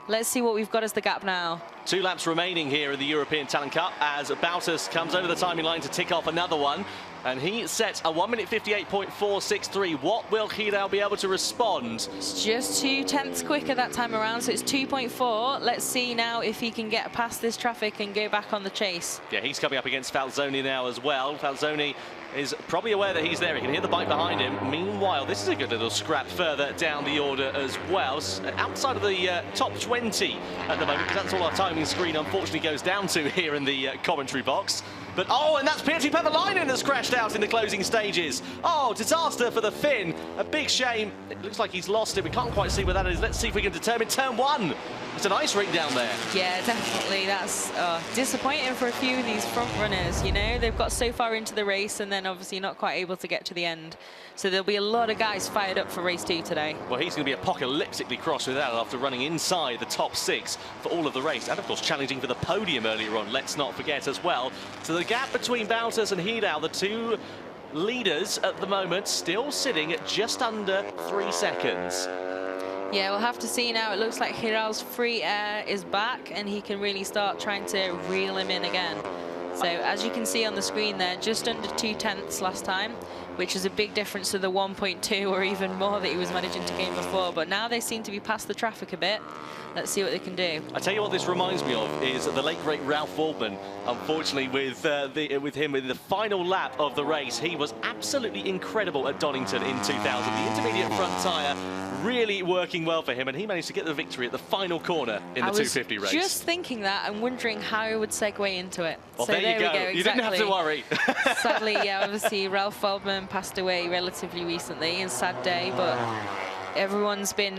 Let's see what we've got as the gap now. 2 laps remaining here in the European Talent Cup as Baltus comes over the timing line to tick off another one. And he sets a 1:58.463. What will Hiaud be able to respond? It's just 0.2 quicker that time around, so it's 2.4. Let's see now if he can get past this traffic and go back on the chase. Yeah, he's coming up against Falzoni now as well. Falzoni is probably aware that he's there. He can hear the bike behind him. Meanwhile, this is a good little scrap further down the order as well. Outside of the top 20 at the moment, because that's all our timing screen unfortunately goes down to here in the commentary box. But, oh, and that's Pietri Pevalainen has crashed out in the closing stages. Oh, disaster for the Finn. A big shame. It looks like he's lost it. We can't quite see where that is. Let's see if we can determine turn 1. It's an ice rink down there. Yeah, definitely. That's disappointing for a few of these front runners, you know. They've got so far into the race and then obviously not quite able to get to the end. So there'll be a lot of guys fired up for race 2 today. Well, he's going to be apocalyptically cross with that after running inside the top 6 for all of the race. And, of course, challenging for the podium earlier on, let's not forget as well. So the gap between Baltus and Hiaud, the 2 leaders at the moment, still sitting at just under 3 seconds. Yeah, we'll have to see now. It looks like Hiaud's free air is back and he can really start trying to reel him in again. So as you can see on the screen there, just under 0.2 last time, which is a big difference to the 1.2 or even more that he was managing to gain before. But now they seem to be past the traffic a bit. Let's see what they can do. I tell you what this reminds me of is the late great Ralph Waldman. Unfortunately, with him in the final lap of the race, he was absolutely incredible at Donington in 2000. The intermediate front tyre really working well for him, and he managed to get the victory at the final corner in the 250 race. Just thinking that and wondering how I would segue into it. Well, so there you go. Exactly. You didn't have to worry. Sadly, yeah, obviously Ralph Waldman passed away relatively recently, and sad day, but everyone's been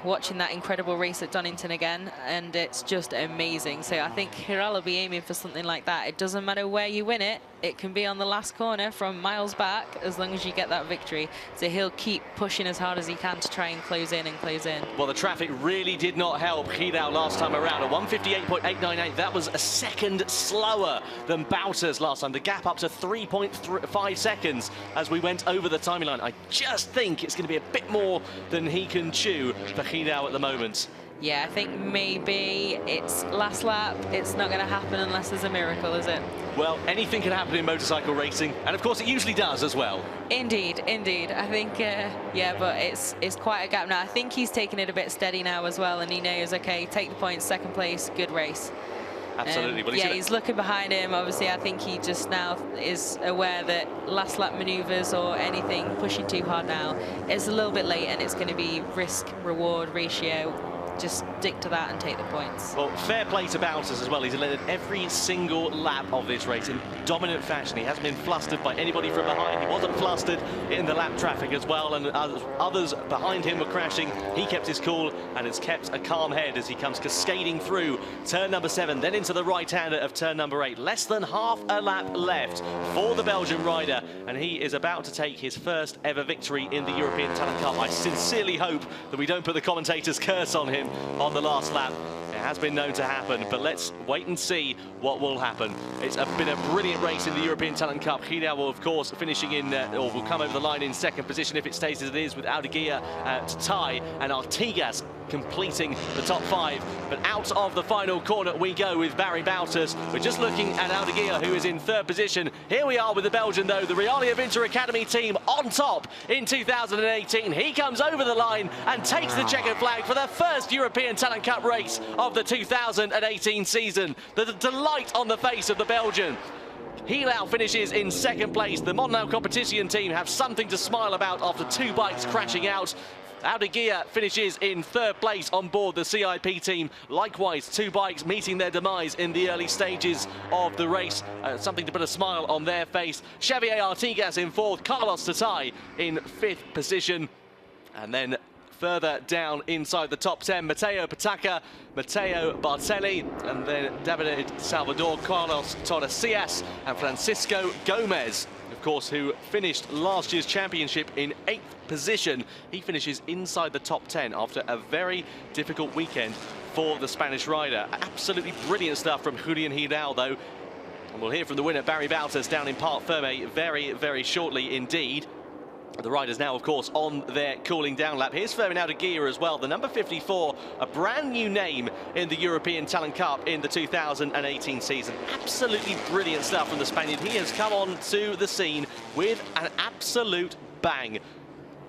watching that incredible race at Donington again, and it's just amazing. So I think Hiaud will be aiming for something like that. It doesn't matter where you win it. It can be on the last corner from miles back as long as you get that victory. So he'll keep pushing as hard as he can to try and close in and close in. Well, the traffic really did not help Hiaud last time around. At 1:58.898, that was a second slower than Baltus last time. The gap up to 3.5 seconds as we went over the timing line. I just think it's going to be a bit more than he can chew for Hiaud at the moment. Yeah, I think maybe it's last lap. It's not going to happen unless there's a miracle, is it? Well, anything can happen in motorcycle racing, and of course it usually does as well. Indeed, indeed. I think, yeah, but it's quite a gap now. I think he's taking it a bit steady now as well, and he knows, okay, take the points, second place, good race. Absolutely. Well, he's looking behind him. Obviously, I think he just now is aware that last lap maneuvers or anything pushing too hard now is a little bit late, and it's going to be risk-reward ratio. Just stick to that and take the points. Well, fair play to Baltus as well. He's led every single lap of this race in dominant fashion. He hasn't been flustered by anybody from behind. He wasn't flustered in the lap traffic as well, and others behind him were crashing. He kept his cool and has kept a calm head as he comes cascading through turn number 7, then into the right-hander of turn number 8. Less than half a lap left for the Belgian rider, and he is about to take his first ever victory in the European Talent Cup. I sincerely hope that we don't put the commentator's curse on him on the last lap. It has been known to happen, but let's wait and see what will happen. It's been a brilliant race in the European Talent Cup. Hiaud will, of course, finishing in, or will come over the line in second position if it stays as it is, with Audeguia to tie, and Artigas completing the top 5. But out of the final corner we go with Barry Baltus. We're just looking at Audeguia, who is in 3rd position. Here we are with the Belgian, though, the Realia Winter Academy team on top in 2018. He comes over the line and takes the checkered flag for the first European Talent Cup race of the 2018 season. The delight on the face of the Belgian. Hiaud finishes in 2nd place. The Mondial Competition team have something to smile about after 2 bikes crashing out. Audeguia finishes in 3rd place on board the CIP team. Likewise, 2 bikes meeting their demise in the early stages of the race. Something to put a smile on their face. Xavier Artigas in 4th, Carlos Tatai in 5th position. And then further down inside the top 10, Matteo Pataca, Matteo Bartelli, and then David Salvador, Carlos Torresias, and Francisco Gomez, of course, who finished last year's championship in 8th position. He finishes inside the top 10 after a very difficult weekend for the Spanish rider. Absolutely brilliant stuff from Julian Hiaud, though. And we'll hear from the winner, Barry Baltus, down in Parc Fermé very, very shortly indeed. The riders now, of course, on their cooling down lap. Here's Ferdinand Aguirre as well, the number 54, a brand new name in the European Talent Cup in the 2018 season. Absolutely brilliant stuff from the Spaniard. He has come on to the scene with an absolute bang.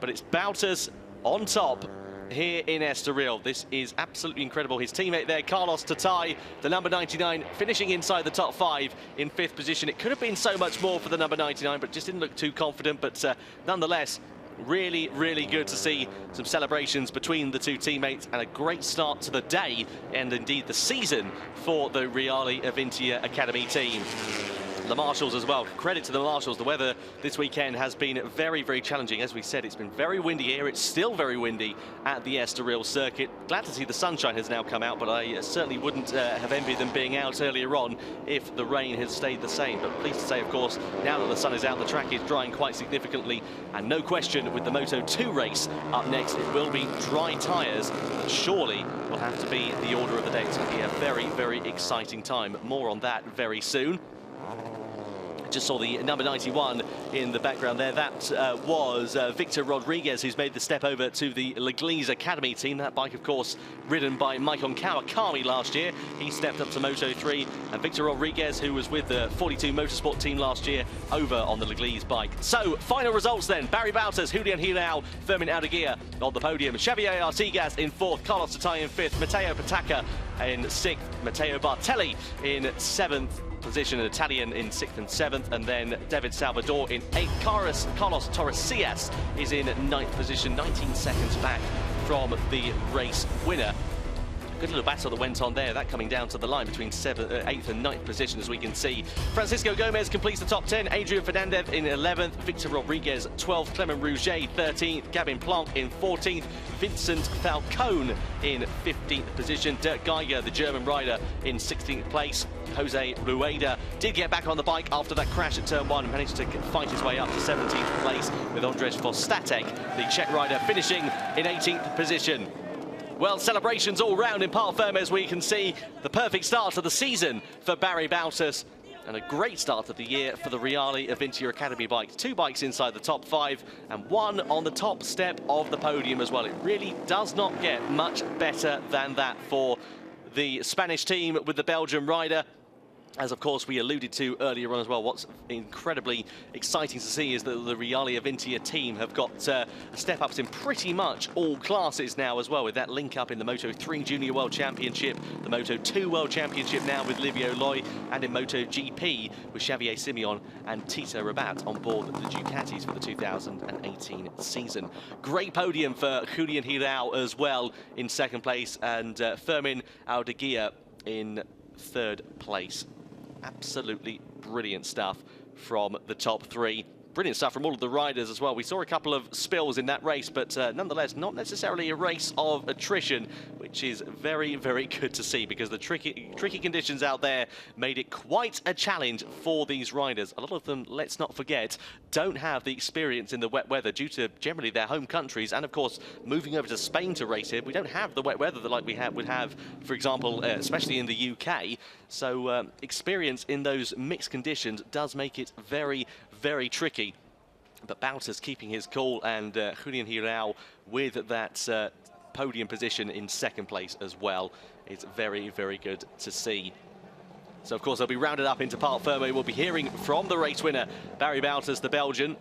But it's Baltus on top here in Estoril. This is absolutely incredible. His teammate there, Carlos Tatai, the number 99, finishing inside the top 5 in 5th position. It could have been so much more for the number 99, but just didn't look too confident. But nonetheless, really, really good to see some celebrations between the two teammates and a great start to the day and indeed the season for the Reale Avintia Academy team. The Marshals as well. Credit to the Marshals. The weather this weekend has been very, very challenging. As we said, it's been very windy here. It's still very windy at the Estoril circuit. Glad to see the sunshine has now come out, but I certainly wouldn't have envied them being out earlier on if the rain had stayed the same. But pleased to say, of course, now that the sun is out, the track is drying quite significantly. And no question, with the Moto2 race up next, it will be dry tyres. Surely will have to be the order of the day. It's going to be a very, very exciting time. More on that very soon. Just saw the number 91 in the background there. That was Victor Rodriguez, who's made the step over to the L'Église Academy team. That bike, of course, ridden by Maikon Kawakami last year. He stepped up to Moto3. And Victor Rodriguez, who was with the 42 Motorsport team last year, over on the L'Église bike. So, final results then. Barry Baltus, Julian Hiaud, Fermin Aldeguer on the podium. Xavier Artigas in 4th, Carlos Tatai in 5th, Matteo Patacca in 6th, Matteo Bartelli in 7th position, an Italian in 6th and 7th, and then David Salvador in 8th. Carlos Torresillas is in 9th position, 19 seconds back from the race winner. Good little battle that went on there, that coming down to the line between 8th and 9th position, as we can see. Francisco Gomez completes the top 10, Adrian Fernandez in 11th, Victor Rodriguez 12th, Clement Rouget 13th, Gabin Planck in 14th, Vincent Falcone in 15th position, Dirk Geiger, the German rider, in 16th place. Jose Rueda did get back on the bike after that crash at turn 1 and managed to fight his way up to 17th place, with Andrzej Vostatek, the Czech rider, finishing in 18th position. Well, celebrations all round in Parc Ferme, as we can see. The perfect start of the season for Barry Baltus, and a great start of the year for the Reale Avintia Academy bikes. 2 bikes inside the top 5 and 1 on the top step of the podium as well. It really does not get much better than that for the Spanish team with the Belgian rider. As, of course, we alluded to earlier on as well, what's incredibly exciting to see is that the Reale Avintia team have got step-ups in pretty much all classes now as well, with that link-up in the Moto3 Junior World Championship, the Moto2 World Championship now with Livio Loy, and in MotoGP with Xavier Simeon and Tito Rabat on board the Ducatis for the 2018 season. Great podium for Julian Hiaud as well in 2nd place, and Fermin Aldeguer in 3rd place. Absolutely brilliant stuff from the top 3. Brilliant stuff from all of the riders as well. We saw a couple of spills in that race, but nonetheless, not necessarily a race of attrition, which is very, very good to see, because the tricky conditions out there made it quite a challenge for these riders. A lot of them, let's not forget, don't have the experience in the wet weather due to generally their home countries, and of course, moving over to Spain to race here, we don't have the wet weather that like we would have, for example, especially in the UK. So experience in those mixed conditions does make it very, very tricky. But Baltus keeping his cool, and Julian Hiaud with that podium position in 2nd place as well. It's very, very good to see. So, of course, they'll be rounded up into Parc Ferme. We'll be hearing from the race winner, Barry Baltus, the Belgian,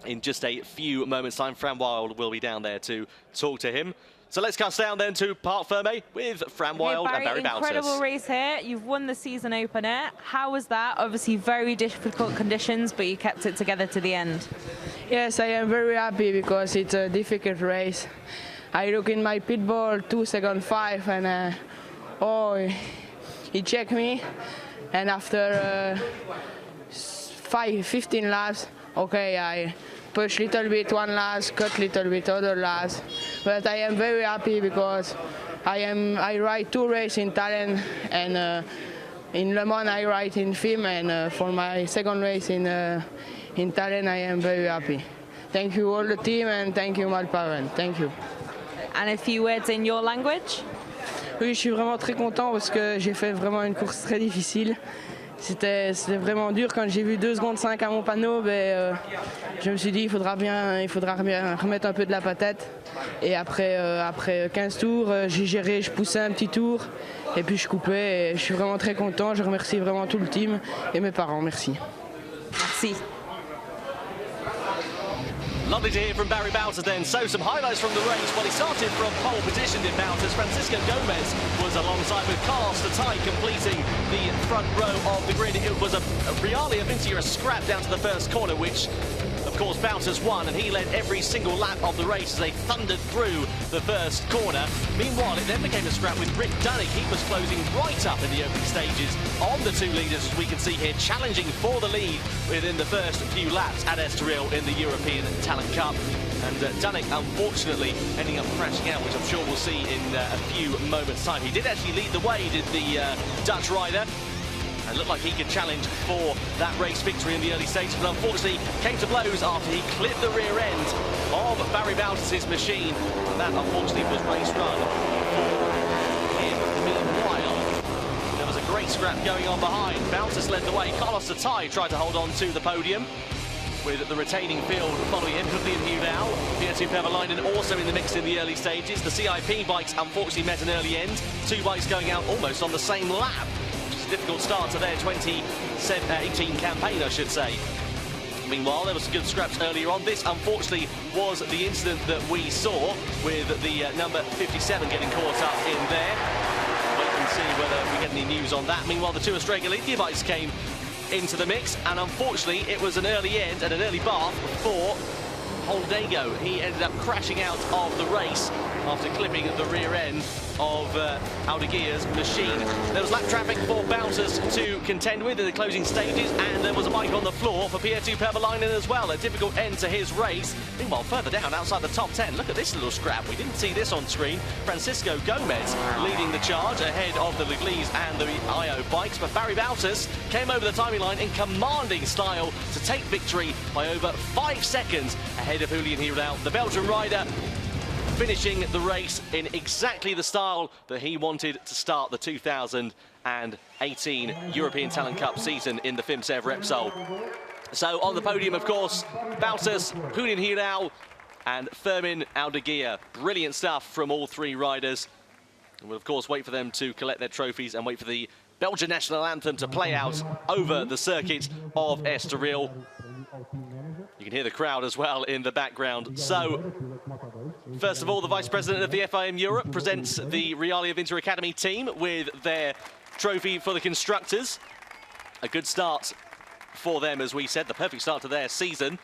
in just a few moments' time. Fran Wild will be down there to talk to him. So let's cast down then to Parc Ferme with Fran Wild and Barry Baltus. Incredible race here. You've won the season opener. How was that? Obviously very difficult conditions, but you kept it together to the end. Yes, I am very happy because it's a difficult race. I look in my pit ball 2 seconds 5, and he checked me, and after 15 laps, okay, I push little bit one last, cut little bit other last, but I am very happy because I ride 2 races in Talent, and in Le Mans I ride in FIM, and for my 2nd race in Talent I am very happy. Thank you all the team, and thank you my parents. Thank you. And a few words in your language? Oui, je suis vraiment très content parce que j'ai fait vraiment une course très difficile. c'était vraiment dur. Quand j'ai vu 2 secondes 5 à mon panneau, je me suis dit il faudra bien remettre un peu de la patate. Et après 15 tours, j'ai géré, je poussais un petit tour et puis je coupais. Et je suis vraiment très content. Je remercie vraiment tout le team et mes parents. Merci. Merci. Lovely to hear from Barry Baltus then. So some highlights from the race. Well, he started from pole position in Baltus. Francisco Gomez was alongside with Carlos Tatai completing the front row of the grid. It was a Reale Aventura scrap down to the first corner, which of course Baltus won, and he led every single lap of the race as they thundered through the first corner. Meanwhile, it then became a scrap with Rick Dunnick. He was closing right up in the opening stages on the 2 leaders, as we can see here, challenging for the lead within the first few laps at Estoril in the European Talent Cup. And Dunnick, unfortunately, ending up crashing out, which I'm sure we'll see in a few moments' time. He did actually lead the way, did the Dutch rider. And looked like he could challenge for that race victory in the early stages, but unfortunately came to blows after he clipped the rear end of Barry Baltus' machine. And that, unfortunately, was race run for him. Meanwhile, there was a great scrap going on behind. Baltus led the way. Carlos Tatai tried to hold on to the podium, with the retaining field following him. Hiaud, P2 Pevelainen also in the mix in the early stages. The CIP bikes unfortunately met an early end. 2 bikes going out almost on the same lap. Difficult start to their 2018 campaign, I should say. Meanwhile, there was some good scraps earlier on. This, unfortunately, was the incident that we saw with the number 57 getting caught up in there. Wait and see whether we get any news on that. Meanwhile, the 2 Australia Lithia bikes came into the mix, and unfortunately, it was an early end and an early bath for Holdego. He ended up crashing out of the race after clipping the rear end of Aldeguia's machine. There was lap traffic for Baltus to contend with in the closing stages, and there was a bike on the floor for P2 Pevelainen as well. A difficult end to his race. Meanwhile, further down outside the top 10, look at this little scrap. We didn't see this on screen. Francisco Gomez leading the charge ahead of the Leglise and the IO bikes, but Barry Baltus came over the timing line in commanding style to take victory by over 5 seconds ahead of Julian Hiaud, the Belgian rider, finishing the race in exactly the style that he wanted to start the 2018 European Talent Cup season in the FIM CEV Repsol. So on the podium, of course, Baltus, Julian Hiaud and Fermin Aldeguia. Brilliant stuff from all 3 riders. And we'll, of course, wait for them to collect their trophies and wait for the Belgian national anthem to play out over the circuit of Estoril. You can hear the crowd as well in the background. So, first of all, the Vice President of the FIM Europe presents the Reale Aventura Academy team with their trophy for the constructors. A good start for them, as we said, the perfect start to their season.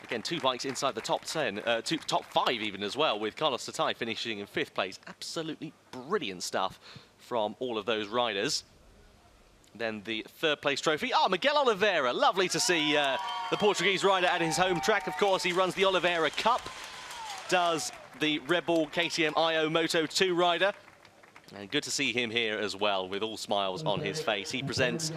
Again, 2 bikes inside the top 10, top 5 even as well, with Carlos Tatai finishing in 5th place. Absolutely brilliant stuff from all of those riders. Then the 3rd place trophy. Oh, Miguel Oliveira. Lovely to see the Portuguese rider at his home track. Of course, he runs the Oliveira Cup, does the Red Bull KTM IO Moto2 rider. And good to see him here as well, with all smiles on his face. He presents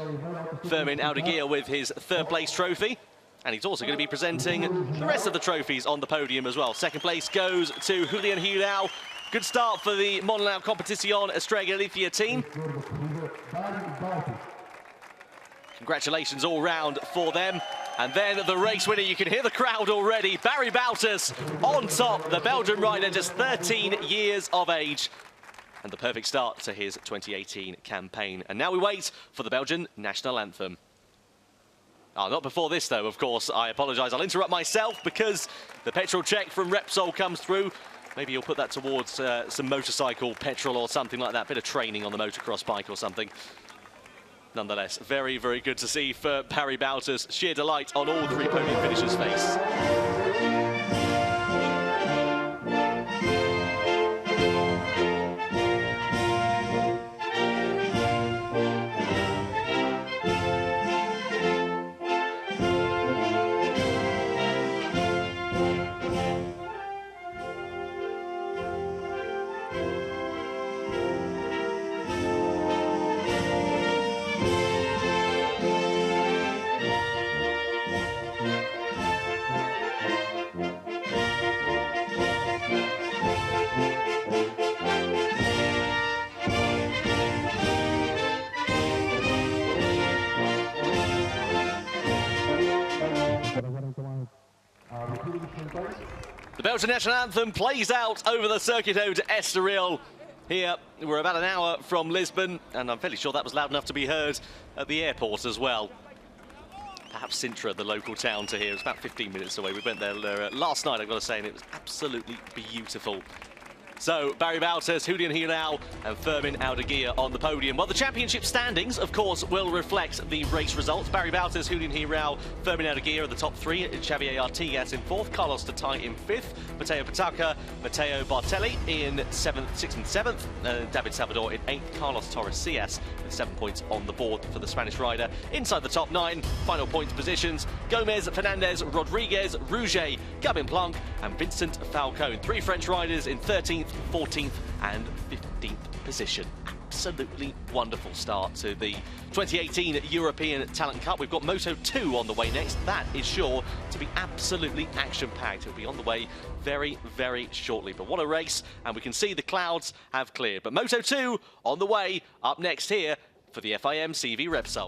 Fermin Aldeguia with his 3rd place trophy. And he's also going to be presenting the rest of the trophies on the podium as well. 2nd place goes to Julian Hiaud. Good start for the Mondial Competición Estrella Galicia team. Congratulations all round for them. And then the race winner, you can hear the crowd already. Barry Baltus on top, the Belgian rider, just 13 years of age. And the perfect start to his 2018 campaign. And now we wait for the Belgian national anthem. Oh, not before this, though, of course. I apologise. I'll interrupt myself because the petrol check from Repsol comes through. Maybe you'll put that towards some motorcycle petrol or something like that. Bit of training on the motocross bike or something. Nonetheless, very, very good to see for Barry Baltus. Sheer delight on all 3 podium finishers' face. The Belgian national anthem plays out over the Circuit de Estoril. Here, we're about an hour from Lisbon, and I'm fairly sure that was loud enough to be heard at the airport as well. Perhaps Sintra, the local town, to hear. It's about 15 minutes away. We went there last night, I've got to say, and it was absolutely beautiful. So, Barry Baltus, Hiaud and Fermin Aldeguer on the podium. Well, the championship standings, of course, will reflect the race results. Barry Baltus, Hiaud, Fermin Aldeguer are the top three. Xavier Artigas in fourth. Carlos Tatai in fifth. Matteo Patacca, Matteo Bartelli in sixth and seventh. David Salvador in eighth. Carlos Torres-Cias with 7 points on the board for the Spanish rider. Inside the top 9, final points positions. Gomez, Fernandez, Rodriguez, Rouget, Gabin Planck and Vincent Falcone. 3 French riders in 13th, 14th and 15th position. Absolutely wonderful start to the 2018 European Talent Cup. We've got Moto2 on the way next. That is sure to be absolutely action-packed. It'll be on the way very, very shortly. But what a race, and we can see the clouds have cleared. But Moto2 on the way, up next here for the FIM CEV Repsol.